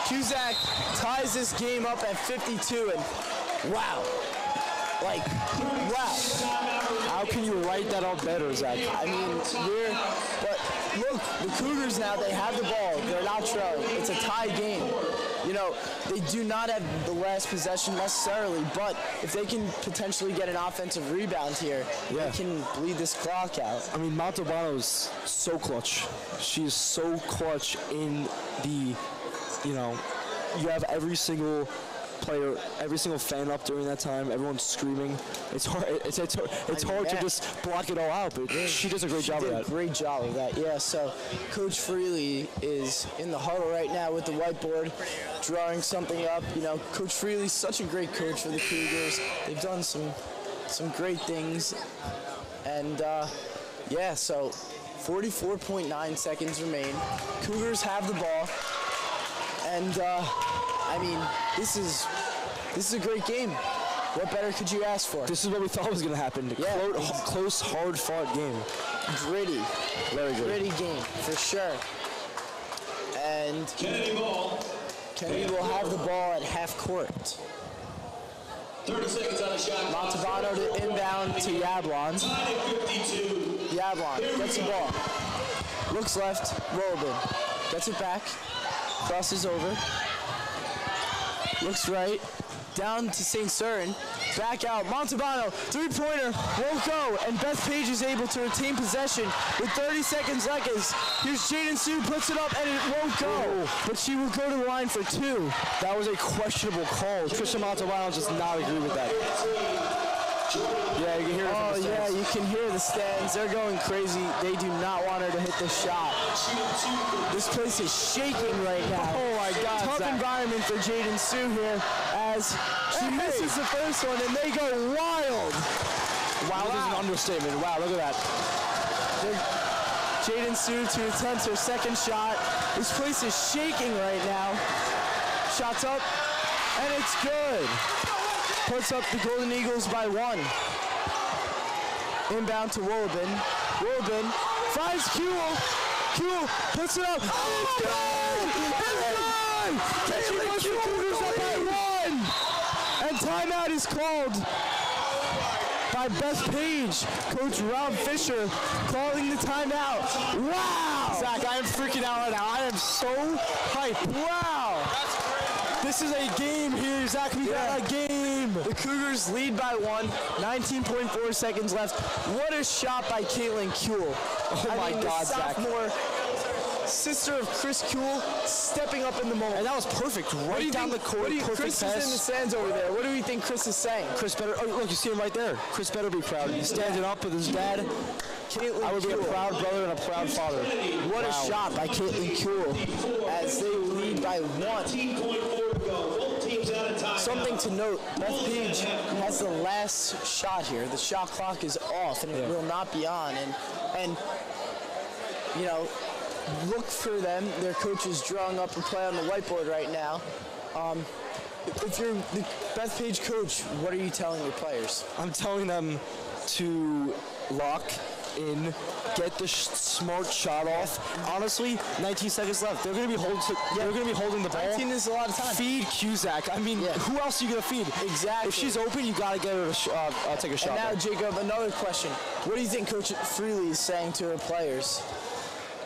Cusack ties this game up at 52, and wow. Wow. How can you write that out better, Zach? I mean, but look, the Cougars now, they have the ball. They're not trailing. It's a tie game. You know, they do not have the last possession necessarily, but if they can potentially get an offensive rebound here, they can bleed this clock out. I mean, Montalbano's so clutch. She is so clutch in the, you know, you have every single player, every single fan up during that time. Everyone's screaming. It's hard. It's hard to just block it all out, but she does a great job of that. Great job of that. Yeah. So Coach Freely is in the huddle right now with the whiteboard, drawing something up. You know, Coach Freely's such a great coach for the Cougars. They've done some great things, and yeah. So 44.9 seconds remain. Cougars have the ball, and I mean, this is a great game. What better could you ask for? This is what we thought was going to happen. Close, hard-fought game. Gritty. Very good. Gritty game, for sure. And Kennedy will have the ball at half court. 30 seconds on the shot. Montalbano to inbound to Yablon. Yablon gets the ball. Looks left, Rolobin. Gets it back. Crosses over. Looks right, down to St. Cyrin, back out, Montalbano, three-pointer, won't go, and Beth Page is able to retain possession with 30 seconds left. Here's Jaden Sue, puts it up, and it won't go, but she will go to the line for two. That was a questionable call. Trisha Montalbano does not agree with that. Yeah, you can hear it from the stands. Yeah, you can hear the stands. They're going crazy. They do not want her to hit the shot. This place is shaking right now. Oh my God, tough Zach. Environment for Jaden Sue here as she misses the first one and they go wild. Wild is an understatement. Wow, look at that. Jaden Sue to attempt her second shot. This place is shaking right now. Shots up, and it's good. Puts up the Golden Eagles by one. Inbound to Wolobin. Wolobin finds Kuhl. Kuhl puts it up. Oh, it's good! It's good! Caitlin puts the Cougars up by one! And timeout is called by Beth Page. Coach Rob Fisher calling the timeout. Wow! Zach, I am freaking out right now. I am so hyped. Wow! This is a game here, Zach. We got a game. The Cougars lead by one. 19.4 seconds left. What a shot by Caitlin Kuhl. Oh my God, Zach. Sophomore, sister of Chris Kuhl, stepping up in the moment. And that was perfect. Right down the court. Chris is in the stands over there. What do you think Chris is saying? Chris better. Oh, look, you see him right there. Chris better be proud. He's standing up with his dad. I would be a proud brother and a proud father. What a shot by Caitlin Kuhl as they lead by one. Something to note, Beth Page has the last shot here. The shot clock is off and it will not be on. And you know, look for them. Their coach is drawing up a play on the whiteboard right now. If you're the Beth Page coach, what are you telling your players? I'm telling them to lock in, get the smart shot off. Honestly, 19 seconds left. They're going to be holding the ball. 19 is a lot of time. Feed Cusack. I mean, who else are you going to feed? Exactly. If she's open, you got to get her to take a shot. And now, back. Jacob, another question. What do you think Coach Freely is saying to her players?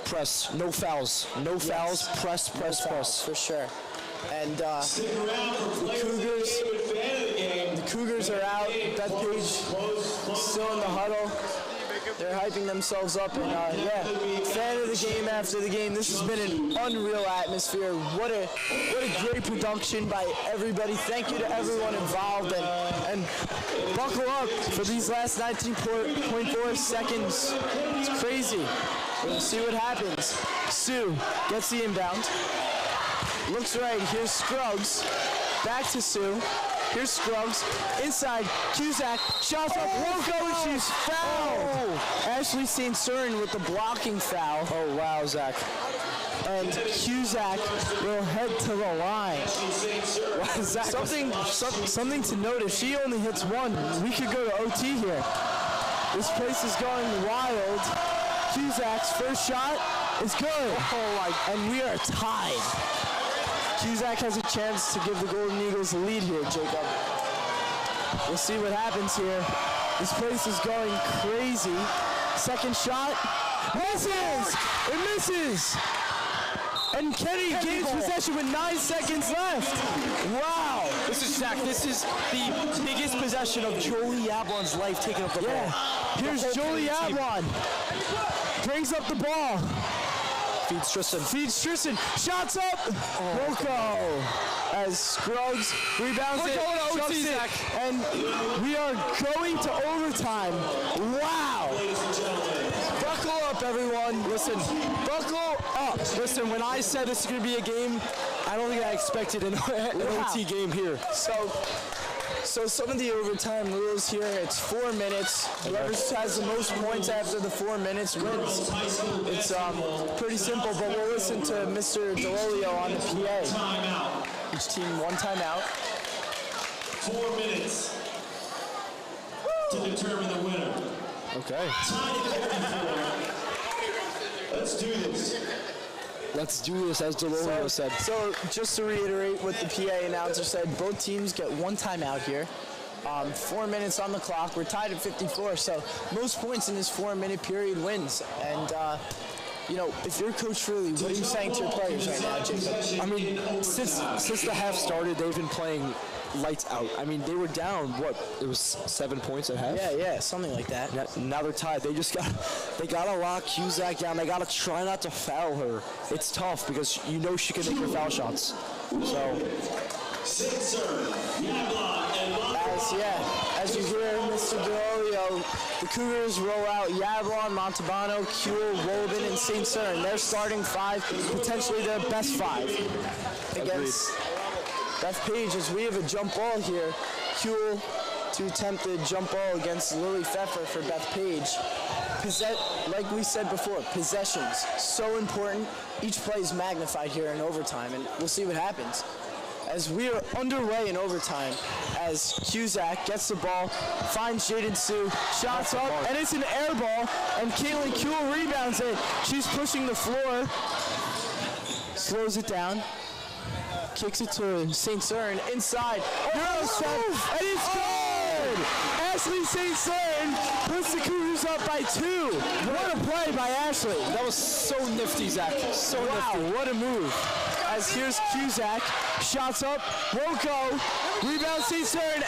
Press. No fouls. No fouls. Press. For sure. And the Cougars are out. Beth Page still in the huddle. They're hyping themselves up, and fan of the game after the game. This has been an unreal atmosphere. What a great production by everybody. Thank you to everyone involved, and buckle up for these last 19.4 seconds. It's crazy. We'll see what happens. Sue gets the inbound. Looks right. Here's Scruggs. Back to Sue. Here's Scruggs. Inside. Cusack. Shots up. Won't go, and she's fouled. Ashley St. Cyrin with the blocking foul. Oh, wow, Zach. And Cusack will head to the line. Wow, Zach. Something to note. If she only hits one, we could go to OT here. This place is going wild. Cusack's first shot is good. And we are tied. Cusack has a chance to give the Golden Eagles a lead here, Jacob. We'll see what happens here. This place is going crazy. Second shot. Misses! It misses! And Kennedy gains possession with 9 seconds left. Wow. This is Zach. This is the biggest possession of Jolie Yablon's life taking up the ball. Here's Jolie Yablon. Brings up the ball. Feeds Tristan. Shots up. Rocco. As Scruggs rebounds it. Chucks it. And we are going to overtime. Wow. Buckle up, everyone. Listen, buckle up. Listen, when I said this is going to be a game, I don't think I expected an OT game here. So some of the overtime rules here, it's 4 minutes. Whoever has the most points after the 4 minutes wins. It's pretty simple, but we'll listen to Mr. DeLolio on the PA. Each team 1 timeout. 4 minutes to determine the winner. Okay. Let's do this. Let's do this, as DeLolio said. So just to reiterate what the PA announcer said, both teams get 1 timeout here. 4 minutes on the clock. We're tied at 54, so most points in this 4-minute period wins. And, you know, if you're Coach Fraley, what are you saying to your players right now, Jacob? I mean, since the half started, they've been playing lights out. I mean, they were down, what, it was 7 points at half? Yeah, something like that. Now they're tied. They gotta lock Cusack down. They gotta try not to foul her. It's tough because you know she can make her foul shots. So, as you hear Mr. DeLolio, the Cougars roll out Yablon, Montalbano, Kuehl, Woburn, and St. Cern. They're starting 5, potentially their best 5 against Beth Page, as we have a jump ball here. Kuehl to attempt the jump ball against Lily Pfeffer for Beth Page. Like we said before, possessions, so important. Each play is magnified here in overtime, and we'll see what happens. As we are underway in overtime, as Cusack gets the ball, finds Jaden Sue, shots up, and it's an air ball, and Caitlin Kuehl rebounds it. She's pushing the floor, slows it down, kicks it to St. Cern, inside, and it's good! Ashley St. Cern puts the Cougars up by 2. What a play by Ashley. That was so nifty, Zach. So nifty. What a move. As here's Cusack, shots up, won't go, rebound St. Cern,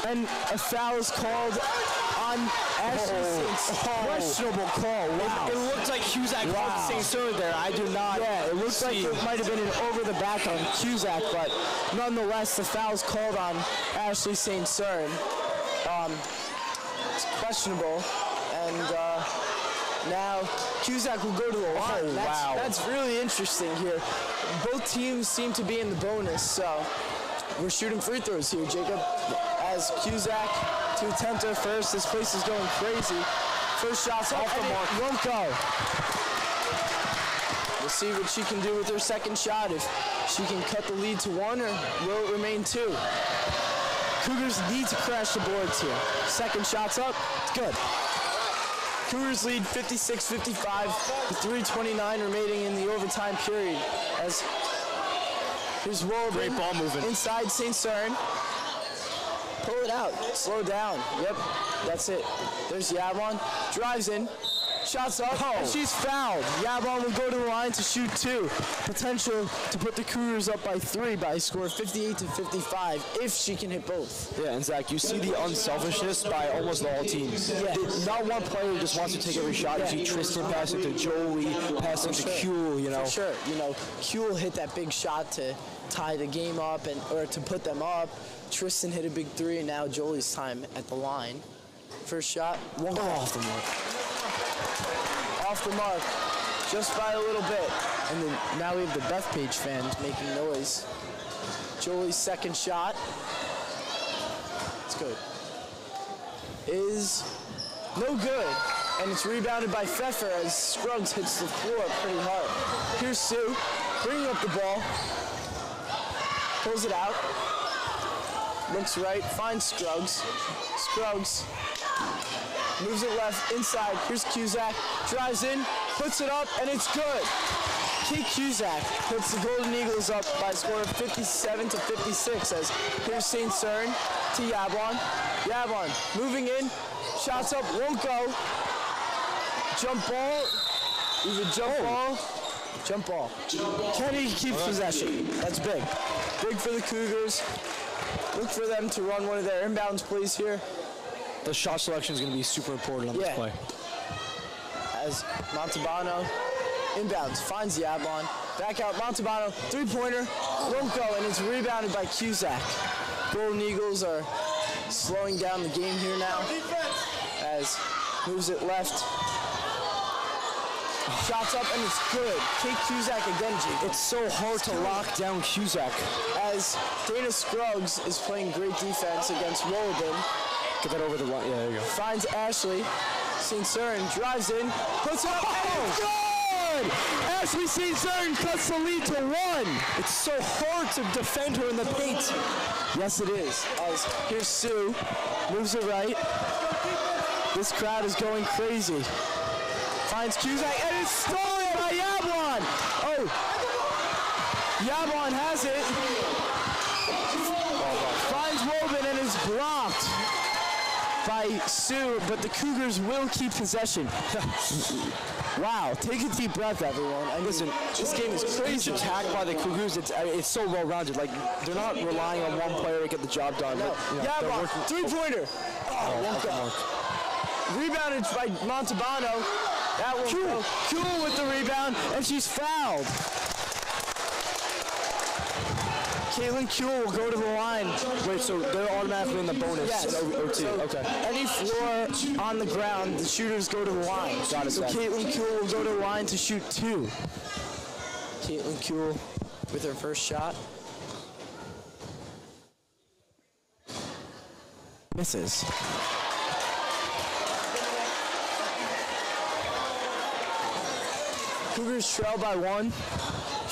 and a foul is called on Ashley St. Questionable call. Wow. It looked like Cusack called St. Cern there. I do not. Yeah, it looks like it might have been an over the back on Cusack, but nonetheless, the foul's called on Ashley St. Cern. It's questionable, and now Cusack will go to the line. That's really interesting here. Both teams seem to be in the bonus, so we're shooting free throws here, Jacob. As Cusack to attempt her first. This place is going crazy. First shot's off the mark. Won't go. We'll see what she can do with her second shot. If she can cut the lead to 1, or will it remain 2? Cougars need to crash the boards here. Second shot's up. It's good. Cougars lead 56-55 with 3:29 remaining in the overtime period. As here's Woburn. Great ball movement. Inside St. Cern. Pull it out. Slow down. Yep, that's it. There's Yablon. Drives in. Shots up. And she's fouled. Yablon will go to the line to shoot 2. Potential to put the Cougars up by 3 by a score of 58-55 if she can hit both. Yeah, and Zach, you see the unselfishness by almost all teams. Yeah. Not one player just wants to take every shot. You see Tristan passing to Jolie, passing to Kuehl, you know. For sure. You know, Kuehl hit that big shot to tie the game up or to put them up. Tristan hit a big 3, and now Jolie's time at the line. First shot, won't go off the mark. Off the mark, just by a little bit. And then now we have the Bethpage fans making noise. Jolie's second shot. It's good. Is no good. And it's rebounded by Pfeffer as Scruggs hits the floor pretty hard. Here's Sue, bringing up the ball. Pulls it out. Looks right, finds Scruggs. Scruggs moves it left, inside. Here's Cusack, drives in, puts it up, and it's good. Kate Cusack puts the Golden Eagles up by a score of 57-56 as here's St. Cern to Yablon. Yablon moving in, shots up, won't go. Jump ball, even jump ball. Jump ball. Kennedy keeps possession. That's big. Big for the Cougars. Look for them to run one of their inbounds plays here. The shot selection is going to be super important on this play. As Montalbano inbounds, finds Yablon. Back out, Montalbano, three-pointer, won't go, and it's rebounded by Cusack. Golden Eagles are slowing down the game here now. As moves it left. Shots up, and it's good. Kate Cusack again, Jake. It's so hard to lock down Cusack. As Dana Scruggs is playing great defense against Wolleben. Get that over the line. Yeah, there you go. Finds Ashley. St. Cyrin drives in, puts it up, and it's good! Ashley St. Cyrin cuts the lead to 1. It's so hard to defend her in the paint. Yes, it is. As here's Sue, moves it right. This crowd is going crazy. Finds Cusack, and it's stolen by Yablon! Oh! Yablon has it. Finds Wolleben, and is blocked by Sue, but the Cougars will keep possession. Wow, take a deep breath, everyone. And listen, this game is crazy. Each attack by the Cougars, it's so well-rounded. Like, they're not relying on one player to get the job done. No. Yablon, three-pointer. Won't go. Rebounded by Montalbano. That will go. Kuhl with the rebound, and she's fouled. Caitlin Kuhl will go to the line. Wait, so they're automatically in the bonus? Yes. OT. So okay. Any floor on the ground, the shooters go to the line. Got it. So Caitlin Kuhl will go to the line to shoot 2. Caitlin Kuhl with her first shot. Misses. Cougars trail by 1.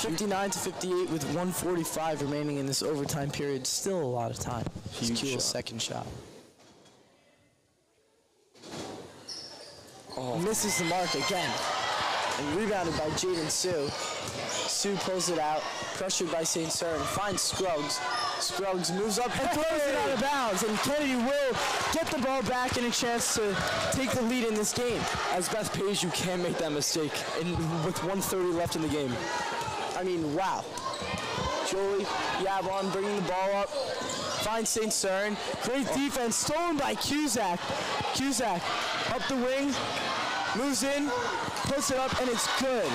59-58 with 1:45 remaining in this overtime period. Still a lot of time. Huge Kuhl's shot. second shot. Misses the mark again. And rebounded by Jaden Sue. Sue pulls it out. Pressured by St. Cyrin. Finds Scruggs. Scruggs moves up and throws it out of bounds. And Kennedy will get the ball back and a chance to take the lead in this game. As Beth Page, you can't make that mistake with 1:30 left in the game. I mean, wow. Jolie Yablon bringing the ball up. Finds St. Cyrin. Great defense. Stolen by Cusack. Cusack up the wing. Moves in. Puts it up, and it's good.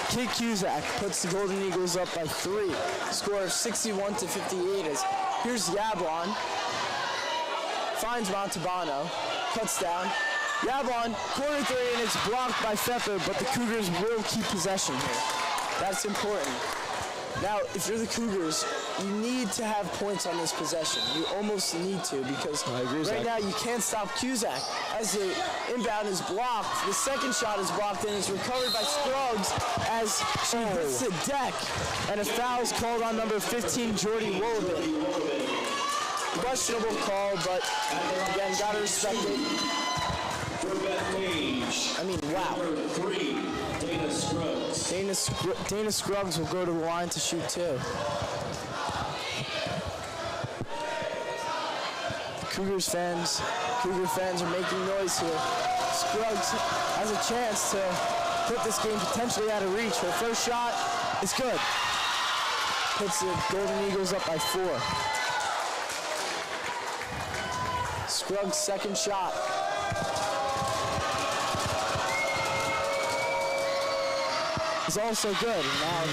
Kate Cusack puts the Golden Eagles up by 3. Score of 61-58 as here's Yablon. Finds Montalbano. Cuts down. Yablon, corner 3, and it's blocked by Pfeffer, but the Cougars will keep possession here. That's important. Now, if you're the Cougars, you need to have points on this possession. You almost need to because right now you can't stop Cusack. As the inbound is blocked, the second shot is blocked and it's recovered by Scruggs as she hits the deck. And a foul is called on number 15, Jordy Wolleben. Questionable call, but again, gotta respect it. I mean, wow. Dana Scruggs. Dana Scruggs will go to the line to shoot 2. Cougar fans are making noise here. Scruggs has a chance to put this game potentially out of reach. Her first shot is good. Puts the Golden Eagles up by 4. Scruggs' second shot. Is also good. Now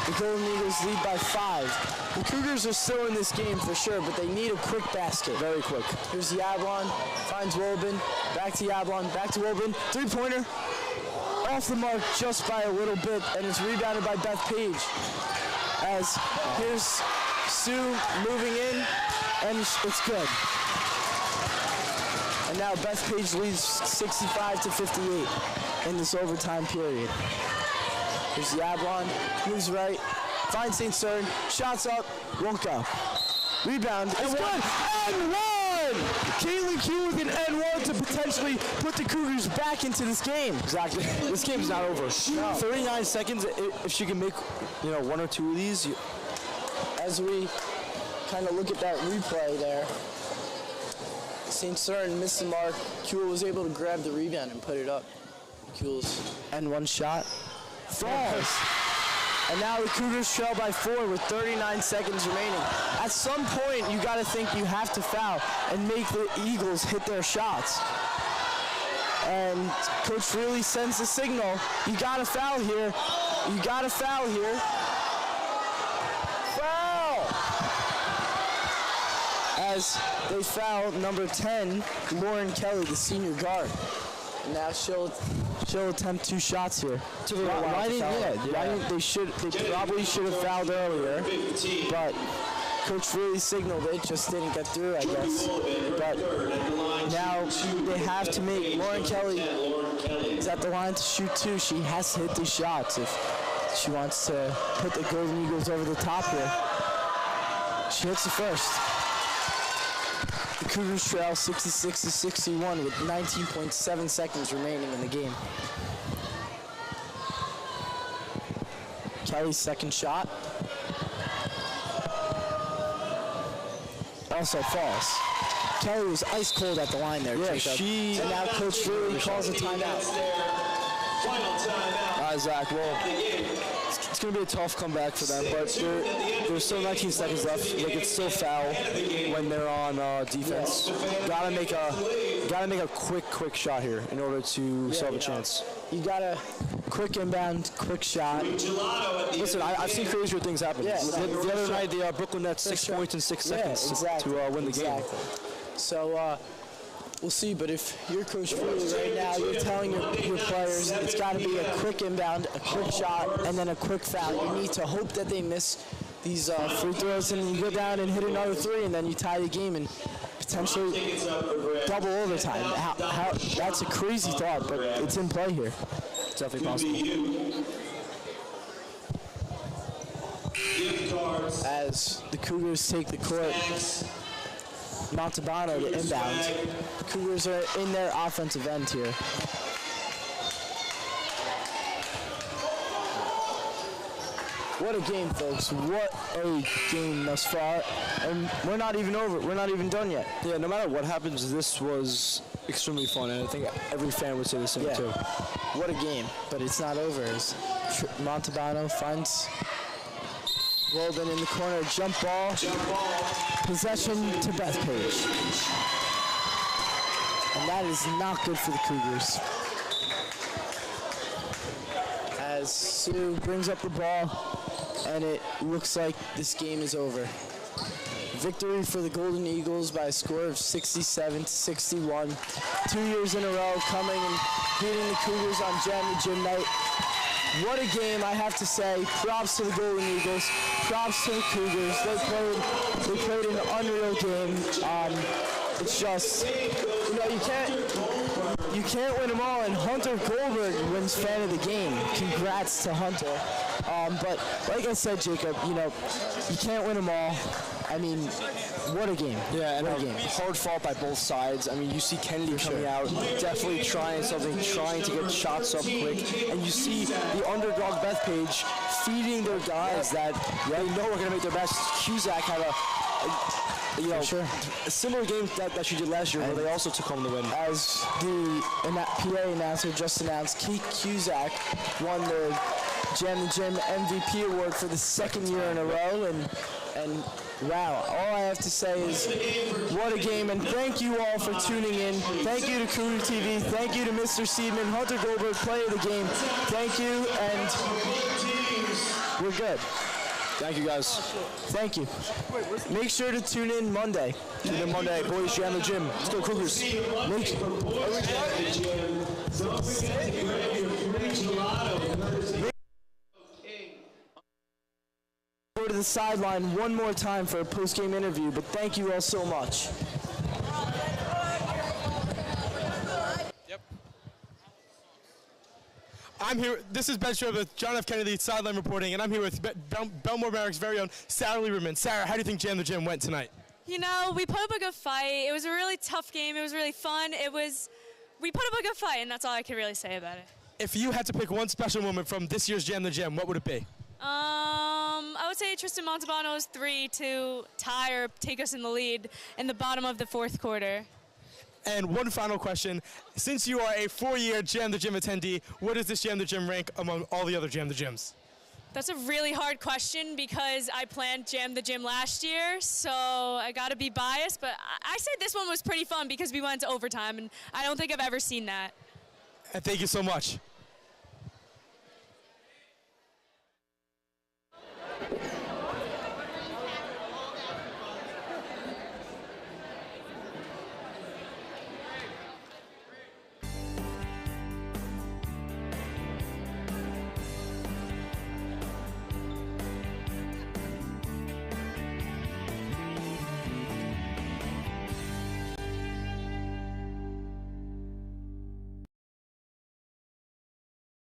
the Golden Eagles lead by 5. The Cougars are still in this game for sure, but they need a quick basket. Very quick. Here's Yablon, finds Wolleben, back to Yablon, back to Wolleben, three-pointer, off the mark just by a little bit, and it's rebounded by Beth Page. As here's Sue moving in, and it's good. And now Beth Page leads 65-58 in this overtime period. Here's Yablon, moves right, finds St. Cyrin, shots up, won't go. Rebound, and one! And one! Caitlin Kuhl with an N1 to potentially put the Cougars back into this game. Exactly. This game's not over. No. 39 seconds, if she can make, one or two of these. As we kind of look at that replay there, St. Cyrin missed the mark. Kuhl was able to grab the rebound and put it up. Kuhl's N1 shot falls. And now the Cougars trail by 4 with 39 seconds remaining. At some point, you got to think you have to foul and make the Eagles hit their shots. And Coach Freely sends the signal. You got to foul here. You got to foul here. Foul! As they foul number 10, Lauren Kelly, the senior guard. Now she'll attempt 2 shots here. Why didn't they probably should have fouled earlier, but Coach really signaled it, just didn't get through, I guess. But now they have to make Lauren Kelly is at the line to shoot 2. She has to hit these shots if she wants to put the Golden Eagles over the top here. She hits the first. The Cougars trail 66-61 with 19.7 seconds remaining in the game. Kelly's second shot. Also falls. Kelly was ice cold at the line there. Yeah, Jacob. And now Coach Freely calls a timeout. All right, Zach, well, it's going to be a tough comeback for them, but there's still 19 seconds left. They can still foul when they're on defense. Gotta make a quick shot here in order to still have a chance. You got a quick inbound, quick shot. Listen, I've seen crazier things happen. Yeah, the other night, the Brooklyn Nets 6 points in 6 seconds to win the game. So we'll see, but if you're Coach Freely right now, you're telling your players it's got to be a quick inbound, a quick shot, and then a quick foul. You need to hope that they miss these free throws, and you go down and hit another 3, and then you tie the game and potentially double overtime. That's a crazy thought, but it's in play here. It's definitely possible. As the Cougars take the court, Montalbano to inbound. The Cougars are in their offensive end here. What a game, folks. What a game thus far. And we're not even over. We're not even done yet. Yeah, no matter what happens, this was extremely fun, and I think every fan would say the same too. What a game. But it's not over. As Montalbano finds Golden in the corner. Jump ball. Possession to Bethpage. And that is not good for the Cougars. As Sue brings up the ball, and it looks like this game is over. Victory for the Golden Eagles by a score of 67-61. 2 years in a row coming and beating the Cougars on Jam the Gym night. What a game, I have to say. Props to the Golden Eagles. Props to the Cougars. They played an unreal game. It's just, you can't win them all, and Hunter Goldberg wins fan of the game. Congrats to Hunter. But like I said, Jacob, you can't win them all. I mean, what a game. Yeah, and what a game. Hard fought by both sides. I mean, you see Kennedy coming out, definitely trying something, trying to get shots up quick. And you see the underdog Bethpage feeding their guys that they know are going to make their best. Cusack had a similar game that she did last year, where they also took home the win. As the PA announcer just announced, Keith Cusack won the Jam the Gym MVP award for the 2nd year in a row, and wow, all I have to say is what a game, and thank you all for tuning in. Thank you to Cougar TV. Thank you to Mr. Seidman, Hunter Goldberg, player of the game. Thank you, and we're good. Thank you, guys. Thank you. Make sure to tune in Monday. Tune in Monday. Boys Jam the Gym. Let's go Cougars. Go to the sideline one more time for a post-game interview, but thank you all so much. I'm here. This is Ben Schroeder with John F. Kennedy sideline reporting, and I'm here with Belmore Barracks' very own Sarah Lieberman. Sarah, how do you think Jam the Gym went tonight? We put up a good fight. It was a really tough game. It was really fun. We put up a good fight, and that's all I can really say about it. If you had to pick one special moment from this year's Jam the Gym, what would it be? I would say Tristan Montalbano's 3 to tie or take us in the lead in the bottom of the 4th quarter. And one final question. Since you are a 4-year Jam the Gym attendee, what does this Jam the Gym rank among all the other Jam the Gyms? That's a really hard question because I planned Jam the Gym last year, so I got to be biased. But I said this one was pretty fun because we went to overtime, and I don't think I've ever seen that. And thank you so much.